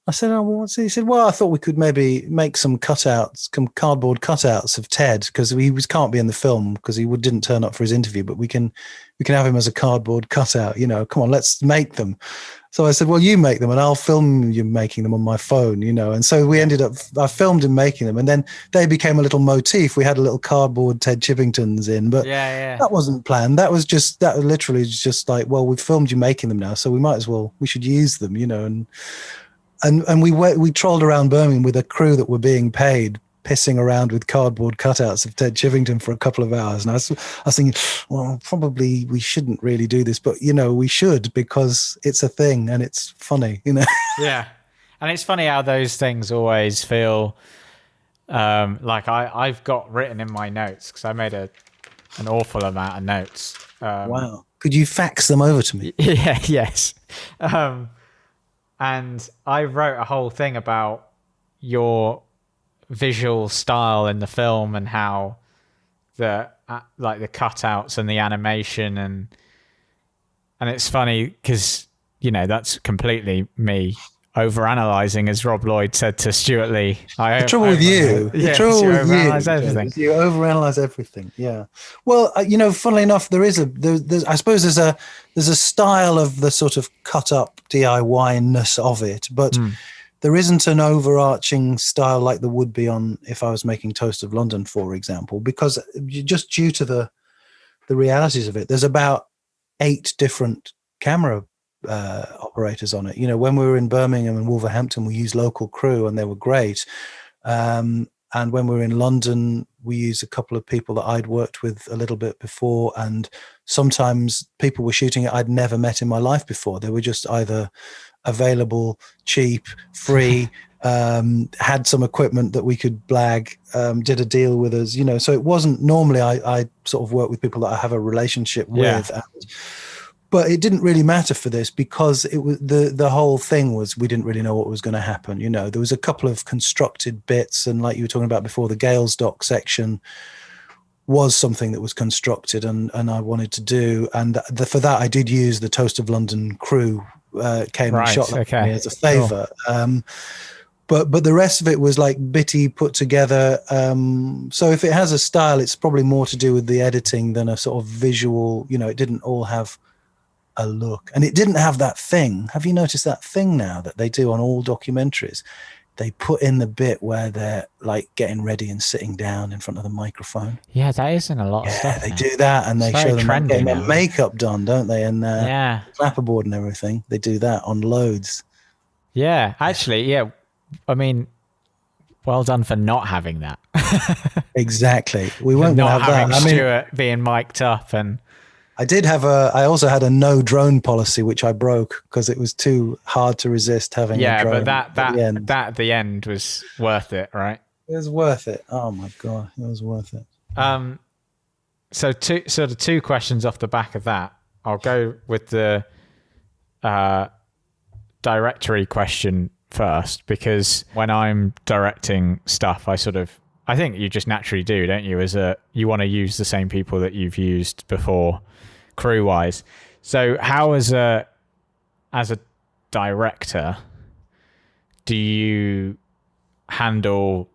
I said, oh, what's it? He said, well, I thought we could maybe make some cardboard cutouts of Ted, because he can't be in the film because he didn't turn up for his interview, but we can have him as a cardboard cutout, come on, let's make them. So I said, well, you make them and I'll film you making them on my phone, and so we I filmed him making them, and then they became a little motif. We had a little cardboard Ted Chippingtons in, but that wasn't planned. That literally just like, well, we've filmed you making them now, so we should use them, and we trolled around Birmingham with a crew that were being paid, pissing around with cardboard cutouts of Ted Chippington for a couple of hours. And I was thinking, well, probably we shouldn't really do this, but we should, because it's a thing and it's funny,
Yeah. And it's funny how those things always feel like I've got written in my notes, because I made an awful amount of notes.
Wow. Could you fax them over to me?
Yeah, yes. And I wrote a whole thing about your visual style in the film, and how the cutouts and the animation, and it's funny because that's completely me overanalyzing, as Rob Lloyd said to Stewart Lee.
The trouble with you,
you overanalyze everything.
You overanalyze everything. Yeah. Well, funnily enough, there's I suppose there's a style of the sort of cut up DIY-ness of it, but there isn't an overarching style like there would be on if I was making Toast of London, for example, because just due to the realities of it, there's about 8 different camera operators on it. When we were in Birmingham and Wolverhampton, we used local crew and they were great. And when we were in London, we used a couple of people that I'd worked with a little bit before. And sometimes people were shooting it I'd never met in my life before. They were just either available, cheap, free, had some equipment that we could blag, did a deal with us, so it wasn't normally I sort of work with people that I have a relationship with. But it didn't really matter for this, because it was the whole thing was we didn't really know what was going to happen. There was a couple of constructed bits, and like you were talking about before, the Gales dock section was something that was constructed and I wanted to do. And for that, I did use the Toast of London crew, came and shot me as a favor. Cool. But the rest of it was like bitty put together. So if it has a style, it's probably more to do with the editing than a sort of visual, it didn't all have a look, and it didn't have that thing. Have you noticed that thing now that they do on all documentaries? They put in the bit where they're like getting ready and sitting down in front of the microphone.
Yeah, that is in a lot of stuff.
They do that, and they show them getting their makeup done, don't they? And clapperboard and everything. They do that on loads. Yeah, actually, yeah. I mean, well done for not having that. Exactly. We won't
not
have
having
that.
Stewart being mic'd up, and
I also had a no drone policy, which I broke because it was too hard to resist having a drone.
But that at the end was worth it, right?
It was worth it. Oh my God, it was worth it.
So two questions off the back of that. I'll go with the directory question first, because when I'm directing stuff, I think you just naturally do, don't you? You want to use the same people that you've used before, crew-wise. So how as a as a director, do you handle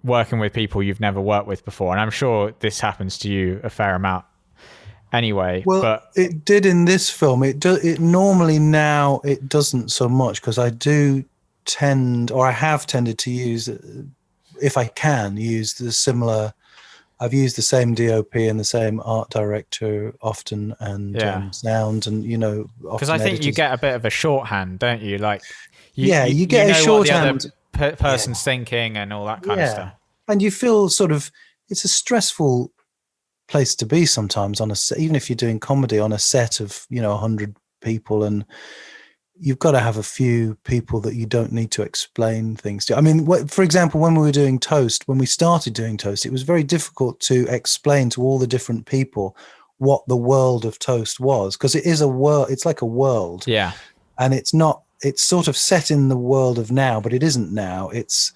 working with people you've never worked with before? And I'm sure this happens to you a fair amount anyway.
Well,
but
it did in this film. It normally now it doesn't so much, because I do tend, or I have tended to use, if I can use the similar. I've used the same DOP and the same art director often, and sound, and
because I think you get a bit of a shorthand, don't you? Like, you
get a shorthand.
What the other person's thinking and all that kind of stuff.
And you feel sort of, it's a stressful place to be sometimes on a set, even if you're doing comedy on a set of 100 people, and you've got to have a few people that you don't need to explain things to. I mean, for example, when we were doing Toast, when we started doing Toast, it was very difficult to explain to all the different people what the world of Toast was, because it is a world. It's like a world.
Yeah.
And it's sort of set in the world of now, but it isn't now. It's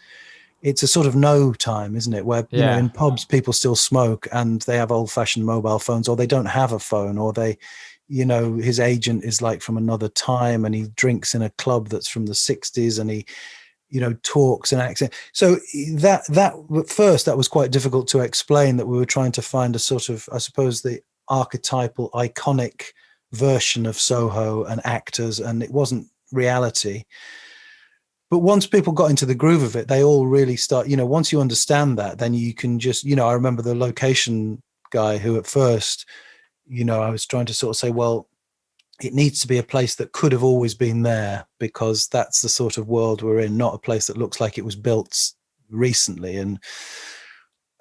a sort of no time, isn't it? Where, in pubs, people still smoke and they have old fashioned mobile phones, or they don't have a phone, or they, his agent is like from another time, and he drinks in a club that's from the 60s, and he, talks and acts. So that at first that was quite difficult to explain, that we were trying to find a sort of, I suppose, the archetypal, iconic version of Soho and actors, and it wasn't reality. But once people got into the groove of it, they all really start, once you understand that, then you can just, I remember the location guy who at first, I was trying to sort of say, well, it needs to be a place that could have always been there, because that's the sort of world we're in, not a place that looks like it was built recently.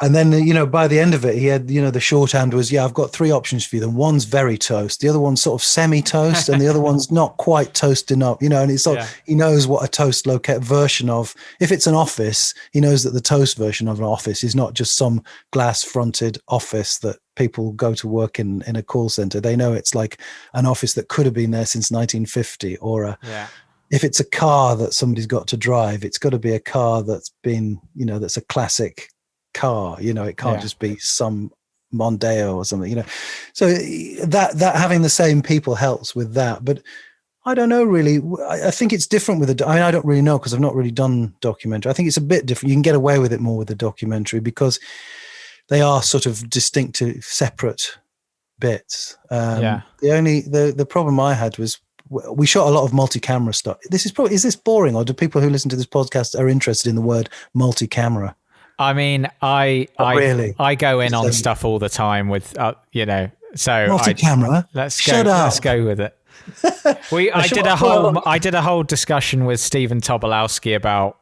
And then, by the end of it, he had, the shorthand was, I've got 3 options for you. Then one's very toast, the other one's sort of semi-toast, and the other one's not quite toast enough, and it's sort of, he knows what a toast version of, if it's an office, he knows that the toast version of an office is not just some glass-fronted office that people go to work in a call center. They know it's like an office that could have been there since 1950, or if it's a car that somebody's got to drive, it's got to be a car that's been, that's a classic car, it can't just be some Mondeo or something, so that having the same people helps with that. But I don't know, really. I think it's different with I don't really know, because I've not really done documentary. I think it's a bit different. You can get away with it more with the documentary, because they are sort of distinctive, separate bits. The problem I had was, we shot a lot of multi-camera stuff. Is this boring, or do people who listen to this podcast are interested in the word multi-camera?
I mean, I go in on stuff all the time with, so
multi-camera.
Let's go with it. I did a whole discussion with Stephen Tobolowsky about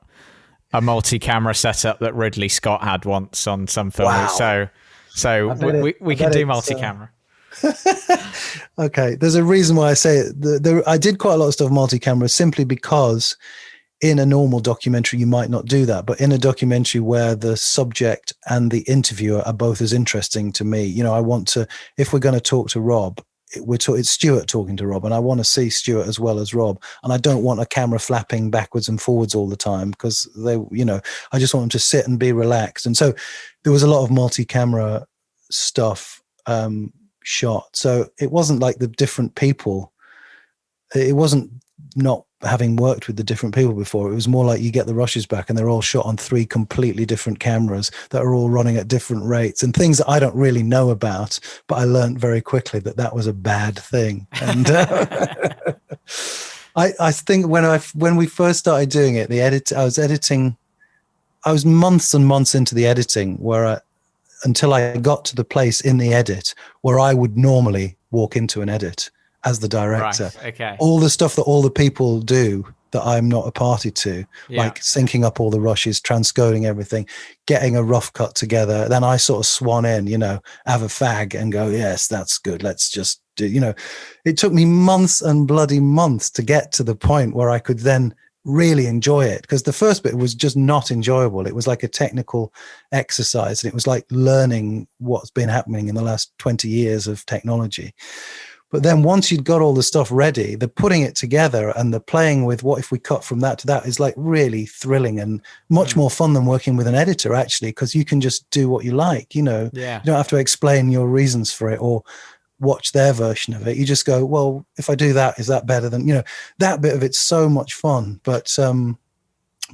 a multi-camera setup that Ridley Scott had once on some film. Wow. So we can do multi-camera.
Okay, there's a reason why I say it. I did quite a lot of stuff multi-camera, simply because in a normal documentary, you might not do that. But in a documentary where the subject and the interviewer are both as interesting to me, I want to, if we're going to talk to Rob, it's Stewart talking to Rob, and I want to see Stewart as well as Rob. And I don't want a camera flapping backwards and forwards all the time, because I just want them to sit and be relaxed. And so there was a lot of multi-camera stuff shot. So it wasn't like the different people. It wasn't not having worked with the different people before. It was more like you get the rushes back and they're all shot on 3 completely different cameras that are all running at different rates, and things that I don't really know about, but I learned very quickly that was a bad thing. And I think when we first started doing it, I was months and months into the editing, until I got to the place in the edit where I would normally walk into an edit as the director.
Right, okay.
All the stuff that all the people do that I'm not a party to, like syncing up all the rushes, transcoding everything, getting a rough cut together. Then I sort of swan in, have a fag and go, yes, that's good. Let's just do, it took me months and bloody months to get to the point where I could then really enjoy it, because the first bit was just not enjoyable. It was like a technical exercise, and it was like learning what's been happening in the last 20 years of technology. But then once you'd got all the stuff ready, the putting it together and the playing with what if we cut from that to that is like really thrilling and much more fun than working with an editor, actually, because you can just do what you like, You don't have to explain your reasons for it or watch their version of it. You just go, well, if I do that, is that better than, that bit of it's so much fun. But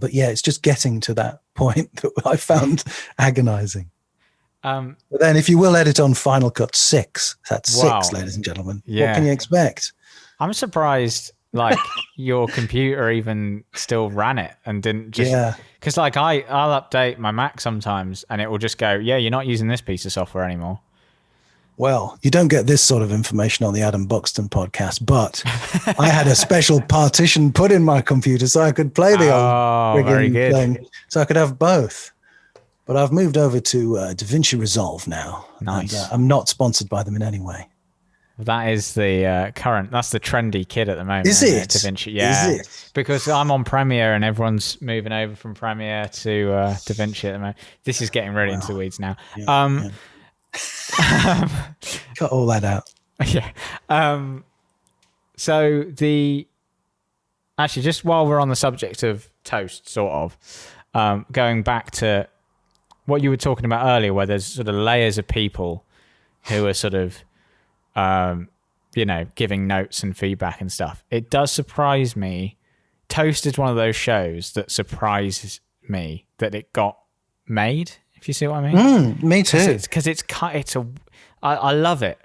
yeah, it's just getting to that point that I found agonizing. But then if you will edit on Final Cut 6, that's 6, ladies and gentlemen. What can you expect?
I'm surprised your computer even still ran it and didn't just because I'll update my Mac sometimes and it will just go, you're not using this piece of software anymore.
Well, you don't get this sort of information on the Adam Buxton podcast, but I had a special partition put in my computer so I could play the old friggin' thing, so I could have both. But I've moved over to DaVinci Resolve now.
Nice.
And, I'm not sponsored by them in any way.
That is the that's the trendy kid at the moment.
Is it?
DaVinci, yeah. Is it? Because I'm on Premiere and everyone's moving over from Premiere to DaVinci at the moment. This is getting really into the weeds now.
Yeah, cut all that out.
Yeah. So actually, just while we're on the subject of Toast, sort of, going back to what you were talking about earlier, where there's sort of layers of people who are sort of, giving notes and feedback and stuff. It does surprise me. Toast is one of those shows that surprises me that it got made, if you see what I mean.
Me too.
Because I love it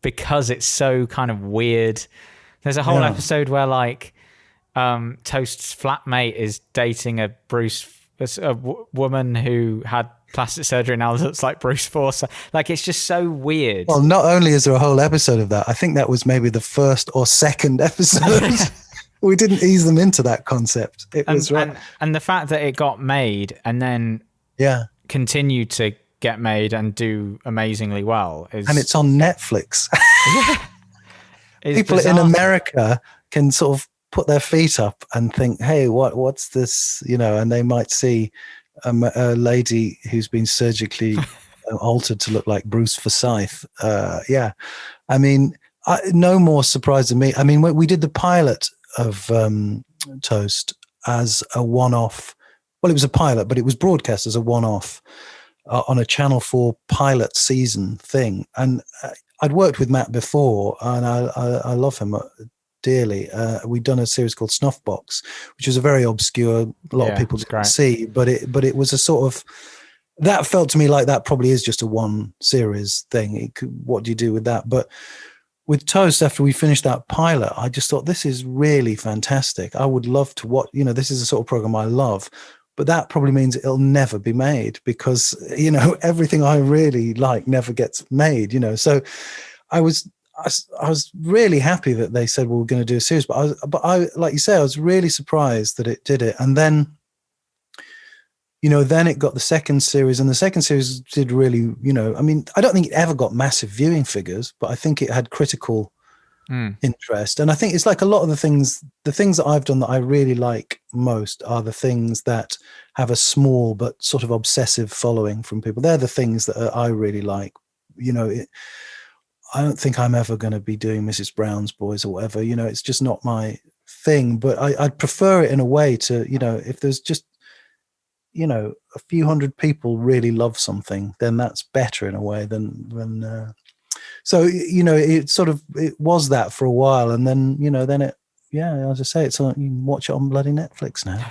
because it's so kind of weird. There's a whole episode where Toast's flatmate is dating a woman who had plastic surgery now looks like Bruce Forsyth. It's just so weird.
Well, not only is there a whole episode of that, I think that was maybe the first or second episode. We didn't ease them into that concept.
And the fact that it got made and then continued to get made and do amazingly well and
it's on Netflix. People
bizarre.
In America can sort of put their feet up and think, hey, what's this, and they might see a lady who's been surgically altered to look like Bruce Forsyth. I mean, no more surprise than me. I mean, we did the pilot of Toast as a one-off. Well, it was a pilot, but it was broadcast as a one-off on a Channel 4 pilot season thing. And I'd worked with Matt before, and I love him dearly. We'd done a series called Snuff Box, which was a very obscure, a lot of people didn't see, but it was a sort of, that felt to me like that probably is just a one series thing. What do you do with that? But with Toast, after we finished that pilot, I just thought, this is really fantastic. I would love to watch, this is the sort of program I love, but that probably means it'll never be made because, everything I really like never gets made, so I was really happy that they said, well, we're going to do a series, but I, like you say, I was really surprised that it did it. And then, then it got the second series, and the second series did really, I mean, I don't think it ever got massive viewing figures, but I think it had critical interest. And I think it's like a lot of the things that I've done that I really like most are the things that have a small but sort of obsessive following from people. They're the things that I really like. I don't think I'm ever going to be doing Mrs. Brown's Boys or whatever, it's just not my thing, but I'd prefer it in a way to, if there's just, a few hundred people really love something, then that's better in a way than so, it sort of, it was that for a while. And then, then it, as I say, it's on, you can watch it on bloody Netflix now.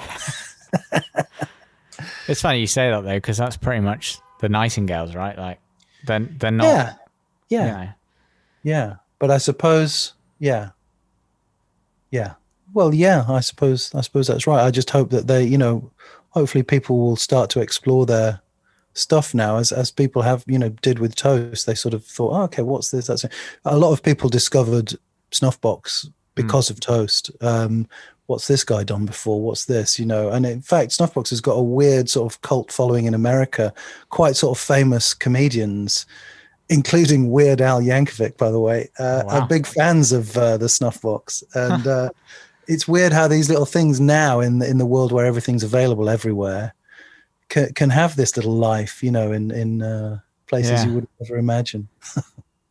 It's funny you say that though, because that's pretty much the Nightingales, right? They're not.
Yeah. But I suppose, Well, I suppose that's right. I just hope that they, hopefully people will start to explore their stuff now, as people have, did with Toast. They sort of thought, oh, okay, what's this? That's it. A lot of people discovered Snuff Box because of Toast. What's this guy done before? What's this? And in fact, Snuff Box has got a weird sort of cult following in America. Quite sort of famous comedians, including Weird Al Yankovic, by the way, are big fans of the Snuff Box. And it's weird how these little things now in the world where everything's available everywhere can have this little life, in places you would never imagine.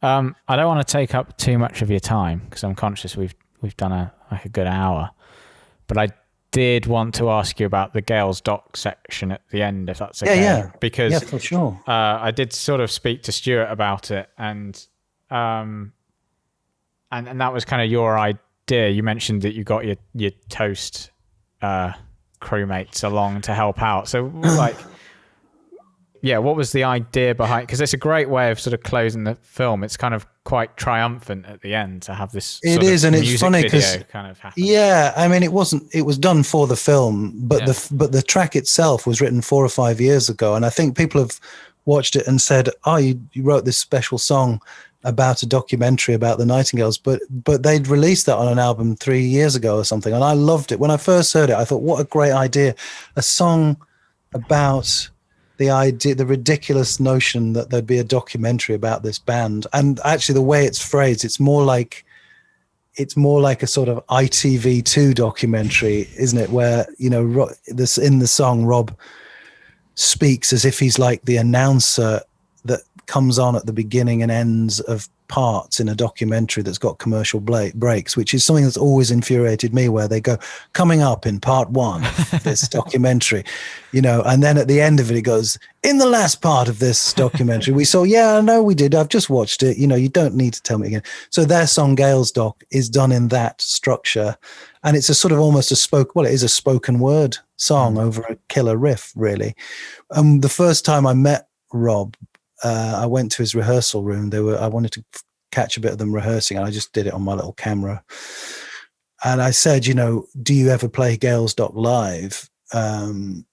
I don't want to take up too much of your time because I'm conscious we've done a good hour, but I did want to ask you about the Gales doc section at the end, if that's okay.
Yeah.
Because
for sure.
I did sort of speak to Stewart about it, and And that was kind of your idea. You mentioned that you got your toast crewmates along to help out. So like, yeah, what was the idea behind? Because it's a great way of sort of closing the film. It's kind of quite triumphant at the end to have this.
It is, and it's funny
because kind of happened.
Yeah, I mean, it was done for the film, but the track itself was written 4 or 5 years ago, and I think people have watched it and said, "Oh, you wrote this special song about a documentary about the Nightingales," but they'd released that on an album 3 years ago or something, and I loved it. When I first heard it, I thought, what a great idea, a song about the ridiculous notion that there'd be a documentary about this band. And actually the way it's phrased, it's more like a sort of ITV2 documentary, isn't it? Where, you know, this in the song, Rob speaks as if he's like the announcer that comes on at the beginning and ends of parts in a documentary that's got commercial breaks, which is something that's always infuriated me, where they go, coming up in part 1 of this documentary, you know, and then at the end of it, it goes, in the last part of this documentary, we saw, yeah, I know we did, I've just watched it, you know, you don't need to tell me again. So their song Gales Doc is done in that structure, and it's a sort of almost it is a spoken word song over a killer riff, really. The first time I met Rob, I went to his rehearsal room. I wanted to catch a bit of them rehearsing, and I just did it on my little camera. And I said, you know, do you ever play Gales Doc live? And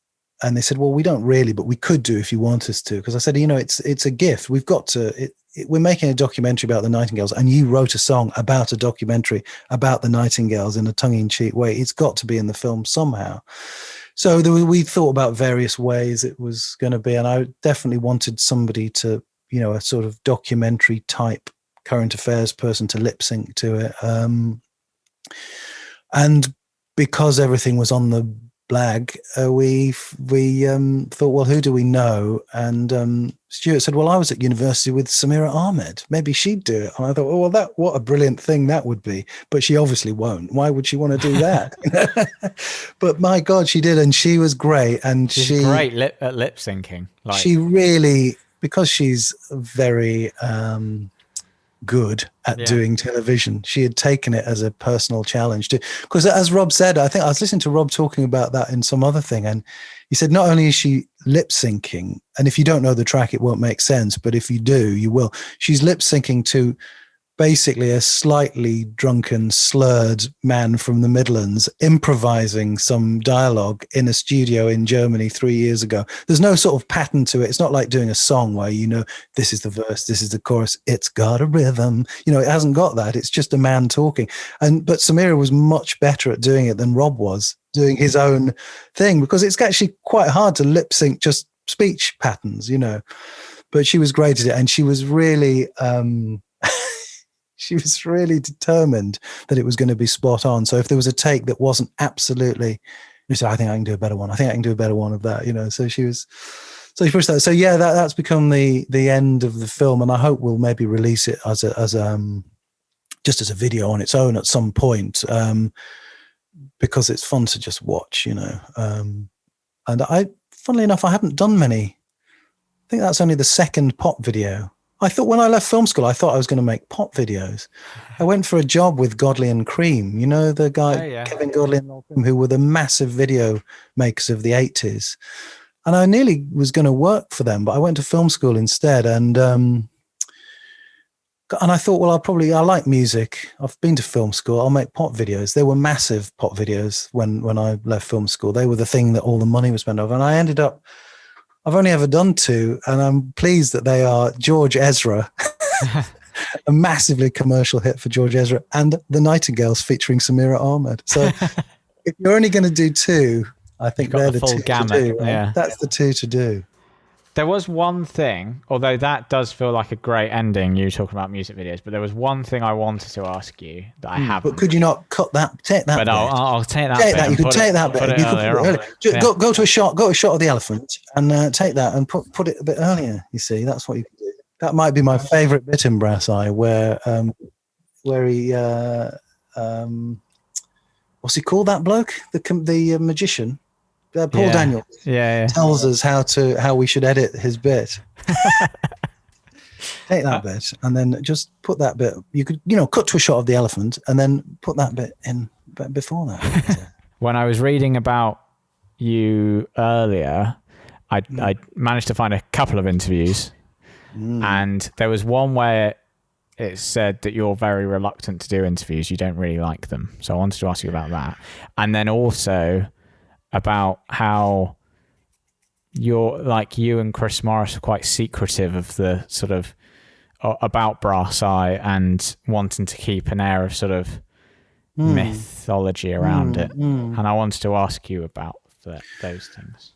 they said, well, we don't really, but we could do if you want us to. Because I said, you know, it's a gift. We've got to. We're making a documentary about the Nightingales, and you wrote a song about a documentary about the Nightingales in a tongue-in-cheek way. It's got to be in the film somehow. So we thought about various ways it was going to be, and I definitely wanted somebody to, you know, a sort of documentary type current affairs person to lip sync to it. And because everything was on the blag, we thought, well, who do we know? And Stewart said, well, I was at university with Samira Ahmed. Maybe she'd do it. And I thought, oh, well, what a brilliant thing that would be. But she obviously won't. Why would she want to do that? But my God, she did. And she was great. And she's
great at lip syncing. Like,
she really, because she's very good at doing television, she had taken it as a personal challenge to, because as Rob said, I think I was listening to Rob talking about that in some other thing, and he said not only is she lip syncing, and if you don't know the track it won't make sense, but if you do you will, she's lip syncing to basically a slightly drunken, slurred man from the Midlands improvising some dialogue in a studio in Germany 3 years ago. There's no sort of pattern to it. It's not like doing a song where, you know, this is the verse, this is the chorus, it's got a rhythm. You know, it hasn't got that. It's just a man talking. But Samira was much better at doing it than Rob was doing his own thing, because it's actually quite hard to lip sync just speech patterns, you know. But she was great at it, and she was really she was really determined that it was going to be spot on. So if there was a take that wasn't absolutely, she said, I think I can do a better one. I think I can do a better one of that, you know. So she pushed that. So yeah, that's become the end of the film, and I hope we'll maybe release it as just as a video on its own at some point, because it's fun to just watch, you know. And funnily enough, I haven't done many. I think that's only the second pop video. I thought when I left film school, I thought I was going to make pop videos. I went for a job with Godley and Cream, you know, the guy, Kevin Godley and Noel Cream, who were the massive video makers of the 80s. And I nearly was going to work for them, but I went to film school instead. And I thought, well, I like music. I've been to film school. I'll make pop videos. There were massive pop videos when I left film school. They were the thing that all the money was spent on. And I ended up, I've only ever done 2, and I'm pleased that they are George Ezra, a massively commercial hit for George Ezra, and The Nightingales featuring Samira Ahmed. So if you're only going to do 2, I think they're the 2 gamut to do. Right? Yeah. That's the 2 to do.
There was one thing, although that does feel like a great ending, you talking about music videos, but there was one thing I wanted to ask you that I haven't.
But could you not take that
but
bit?
I'll take that bit.
You could take that bit. You could go to a shot of the elephant and take that and put it a bit earlier, you see. That's what you could do. That might be my favourite bit in Brass Eye, where he, what's he called, that bloke? The magician? Paul Daniels tells us how we should edit his bit. take that bit and then just put that bit. You could, cut to a shot of the elephant and then put that bit in before that.
When I was reading about you earlier, I managed to find a couple of interviews, and there was one where it said that you're very reluctant to do interviews. You don't really like them. So I wanted to ask you about that. And then also about how you and Chris Morris are quite secretive of the sort of about Brass Eye and wanting to keep an air of sort of mythology around it. And I wanted to ask you about those things.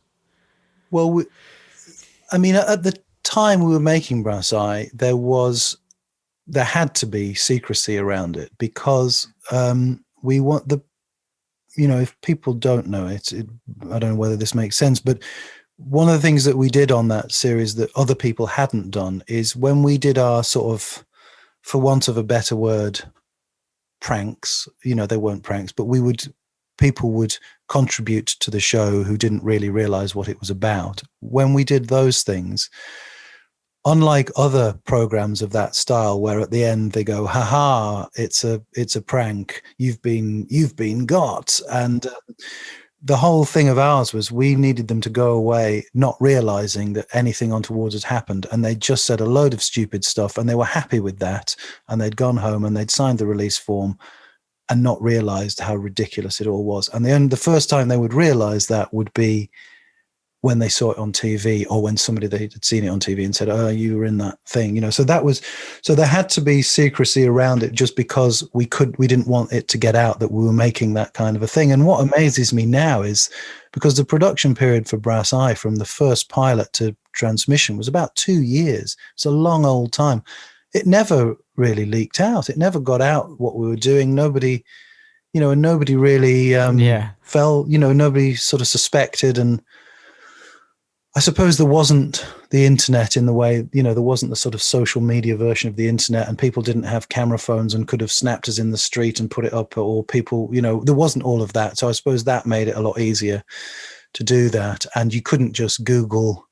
Well, at the time we were making Brass Eye, there had to be secrecy around it because we want if people don't know it, I don't know whether this makes sense, but one of the things that we did on that series that other people hadn't done is when we did our sort of, for want of a better word, pranks, they weren't pranks, but people would contribute to the show who didn't really realize what it was about. When we did those things, unlike other programs of that style, where at the end they go, "Ha ha! It's a prank. You've been got." And the whole thing of ours was we needed them to go away not realizing that anything untoward had happened, and they just said a load of stupid stuff, and they were happy with that, and they'd gone home and they'd signed the release form, and not realized how ridiculous it all was. And the first time they would realize that would be when they saw it on TV, or when somebody they had seen it on TV and said, "Oh, you were in that thing," So there had to be secrecy around it, just because we didn't want it to get out that we were making that kind of a thing. And what amazes me now is because the production period for Brass Eye from the first pilot to transmission was about 2 years. It's a long old time. It never really leaked out. It never got out what we were doing. Nobody, and nobody really fell, nobody sort of suspected. And I suppose there wasn't the internet in the way, there wasn't the sort of social media version of the internet, and people didn't have camera phones and could have snapped us in the street and put it up, or people, there wasn't all of that. So I suppose that made it a lot easier to do that. And you couldn't just Google,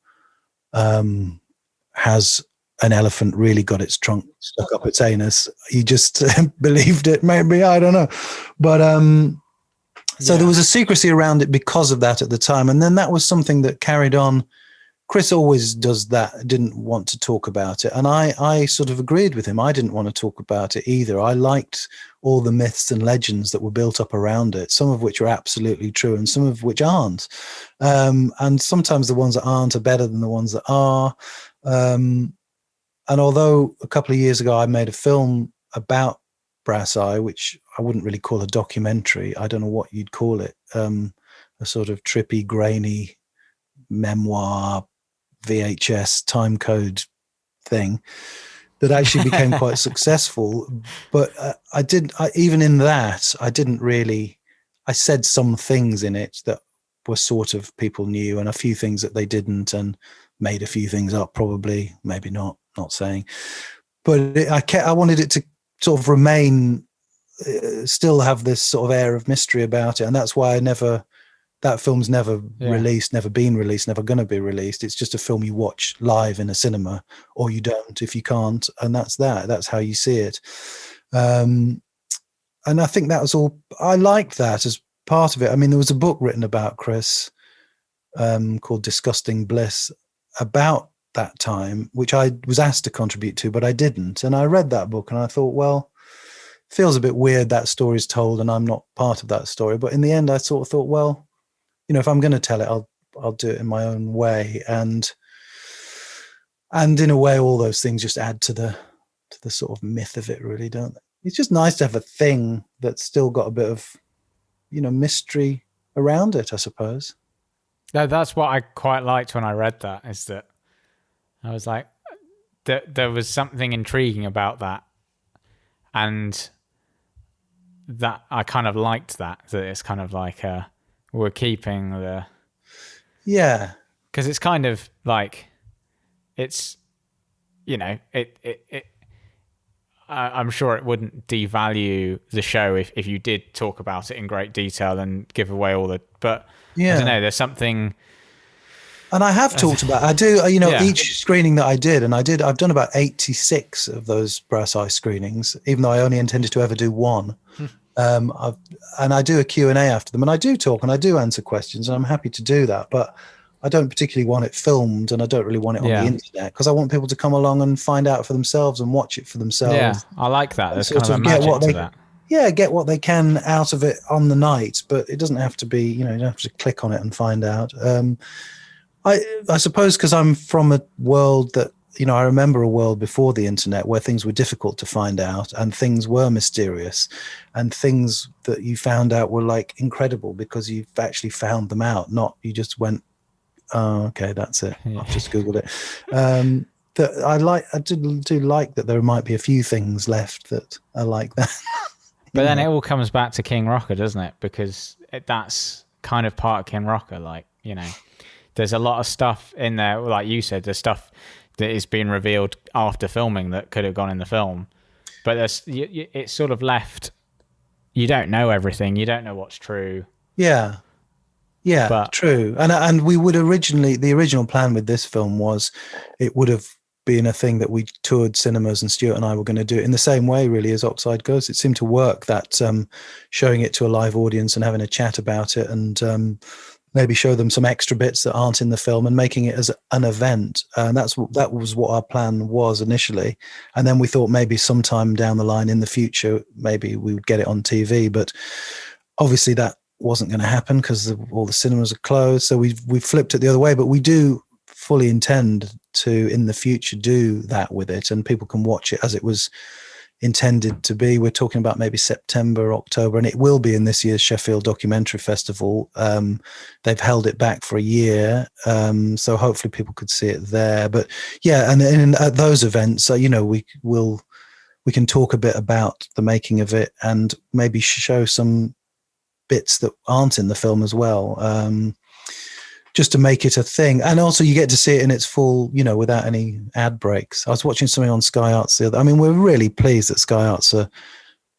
has an elephant really got its trunk stuck up its anus? You just believed it, maybe, I don't know. But so there was a secrecy around it because of that at the time. And then that was something that carried on. Chris always does that, didn't want to talk about it. And I sort of agreed with him. I didn't want to talk about it either. I liked all the myths and legends that were built up around it, some of which are absolutely true and some of which aren't. And sometimes the ones that aren't are better than the ones that are. And although a couple of years ago I made a film about Brass Eye, which I wouldn't really call a documentary, I don't know what you'd call it, a sort of trippy, grainy memoir, VHS timecode thing that actually became quite successful. But even in that, I said some things in it that were sort of people knew, and a few things that they didn't, and made a few things up, probably, maybe not saying. But I wanted it to sort of remain, still have this sort of air of mystery about it. And that's why that film's never released, never been released, never going to be released. It's just a film you watch live in a cinema, or you don't if you can't. And that's how you see it. And I think that was all, I liked that as part of it. I mean, there was a book written about Chris called Disgusting Bliss about that time, which I was asked to contribute to, but I didn't. And I read that book and I thought, well, it feels a bit weird that story's told and I'm not part of that story. But in the end, I sort of thought, well, if I'm going to tell it, I'll do it in my own way. And in a way, all those things just add to the sort of myth of it, really, don't they? It's just nice to have a thing that's still got a bit of, mystery around it, I suppose.
No, that's what I quite liked when I read that, is that I was like, there was something intriguing about that. And that I kind of liked that it's kind of like we're keeping the...
Yeah.
Because it's kind of like, it's, I'm sure it wouldn't devalue the show if you did talk about it in great detail and give away all the... But I don't know, there's something
And I have talked about, I do, each screening that I did, and I've done about 86 of those Brass Eye screenings, even though I only intended to ever do one. And I do a Q&A after them, and I do talk and I do answer questions, and I'm happy to do that. But I don't particularly want it filmed, and I don't really want it on the internet, because I want people to come along and find out for themselves and watch it for themselves.
Yeah, I like that. There's kind of a magic to that.
Yeah, get what they can out of it on the night, but it doesn't have to be, you don't have to click on it and find out. I suppose because I'm from a world that, I remember a world before the internet where things were difficult to find out and things were mysterious, and things that you found out were like incredible because you've actually found them out, not you just went, oh, okay, that's it. Yeah. I've just Googled it. I do like that there might be a few things left that are like that.
But then it all comes back to King Rocker, doesn't it? Because that's kind of part of King Rocker, there's a lot of stuff in there, like you said, there's stuff that is being revealed after filming that could have gone in the film. But it's sort of left, you don't know everything, you don't know what's true.
Yeah, but, true. And we would the original plan with this film was it would have been a thing that we toured cinemas, and Stewart and I were going to do it in the same way, really, as Oxide Ghosts. It seemed to work, that showing it to a live audience and having a chat about it, and maybe show them some extra bits that aren't in the film and making it as an event. And that was what our plan was initially. And then we thought maybe sometime down the line in the future, maybe we would get it on TV. But obviously that wasn't going to happen because all the cinemas are closed. So we flipped it the other way. But we do fully intend to, in the future, do that with it. And people can watch it as it was intended to be. We're talking about maybe September, October, and it will be in this year's Sheffield Documentary Festival. They've held it back for a year, so hopefully people could see it there. But yeah, and at those events, we can talk a bit about the making of it and maybe show some bits that aren't in the film as well, just to make it a thing. And also you get to see it in its full, without any ad breaks. I was watching something on Sky Arts the other. I mean, we're really pleased that Sky Arts are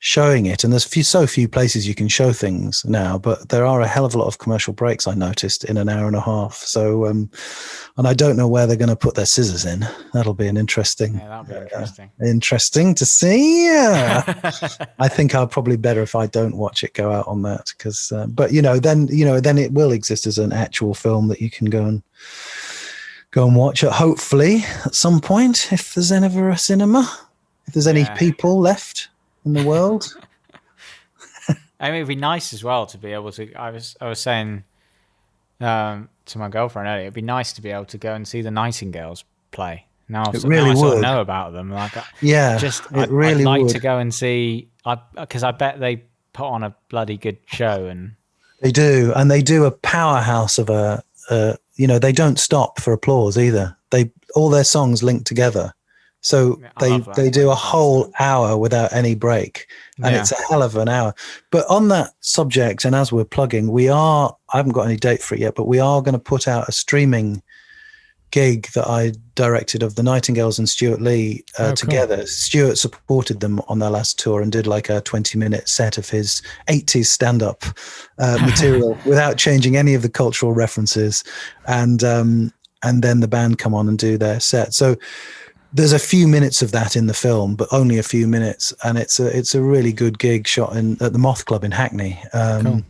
showing it, and there's so few places you can show things now, but there are a hell of a lot of commercial breaks, I noticed, in an hour and a half. So and I don't know where they're going to put their scissors in. That'll be
that'll be
interesting to see. I think I'll probably better if I don't watch it go out on that, because but then it will exist as an actual film that you can go and watch it, hopefully at some point, if there's ever a cinema, if there's any people left in the world.
I mean, it'd be nice as well to be able to. I was saying to my girlfriend earlier, it'd be nice to be able to go and see the Nightingales play. Now I sort of know about them. I'd like to go and see, because I bet they put on a bloody good show, and
they do a powerhouse of they don't stop for applause either. All their songs link together. So they do a whole hour without any break, and it's a hell of an hour. But on that subject, and as we're plugging, I haven't got any date for it yet, but we are going to put out a streaming gig that I directed of the Nightingales and Stewart Lee together. Cool. Stewart supported them on their last tour and did like a 20-minute set of his 80s stand-up material without changing any of the cultural references. And then the band come on and do their set. So there's a few minutes of that in the film, but only a few minutes, and it's a really good gig shot at the Moth Club in Hackney. Cool.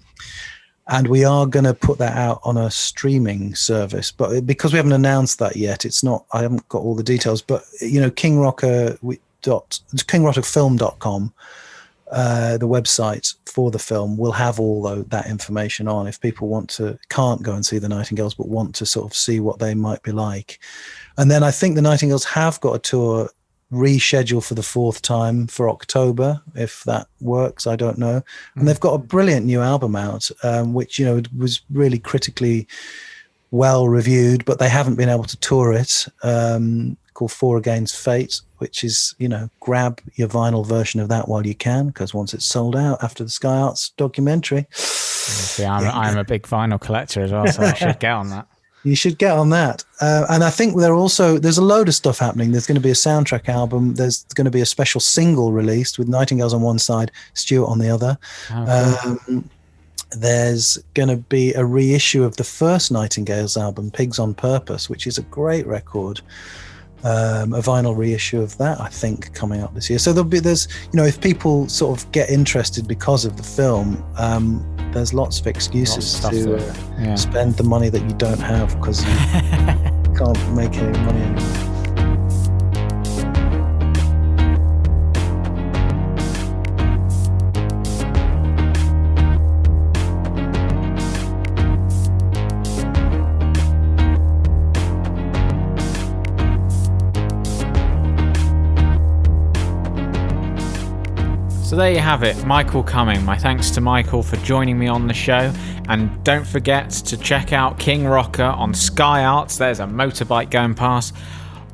And we are going to put that out on a streaming service, but because we haven't announced that yet, I haven't got all the details. But kingrockerfilm.com, the website for the film, will have all that information on if people can't go and see the Nightingales but want to sort of see what they might be like. And then I think the Nightingales have got a tour rescheduled for the 4th time for October, if that works. I don't know. And they've got a brilliant new album out, which was really critically well reviewed, but they haven't been able to tour it, called Four Against Fate, which is, grab your vinyl version of that while you can, because once it's sold out after the Sky Arts documentary.
See, I'm a big vinyl collector as well, so I should get on that.
You should get on that. And I think there's a load of stuff happening. There's going to be a soundtrack album. There's going to be a special single released with Nightingales on one side, Stewart on the other. there's going to be a reissue of the first Nightingales album, Pigs on Purpose, which is a great record. A vinyl reissue of that, I think, coming up this year. So there's if people sort of get interested because of the film, there's lots of excuses to spend the money that you don't have because you can't make any money anymore.
So there you have it, Michael Cumming. My thanks to Michael for joining me on the show. And don't forget to check out King Rocker on Sky Arts. There's a motorbike going past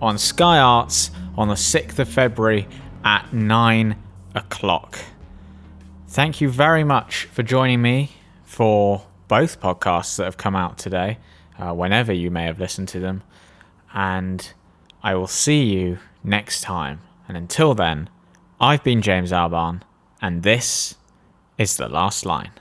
on Sky Arts on the 6th of February at 9 o'clock. Thank you very much for joining me for both podcasts that have come out today, whenever you may have listened to them. And I will see you next time. And until then, I've been James Albarn, and this is The Last Line.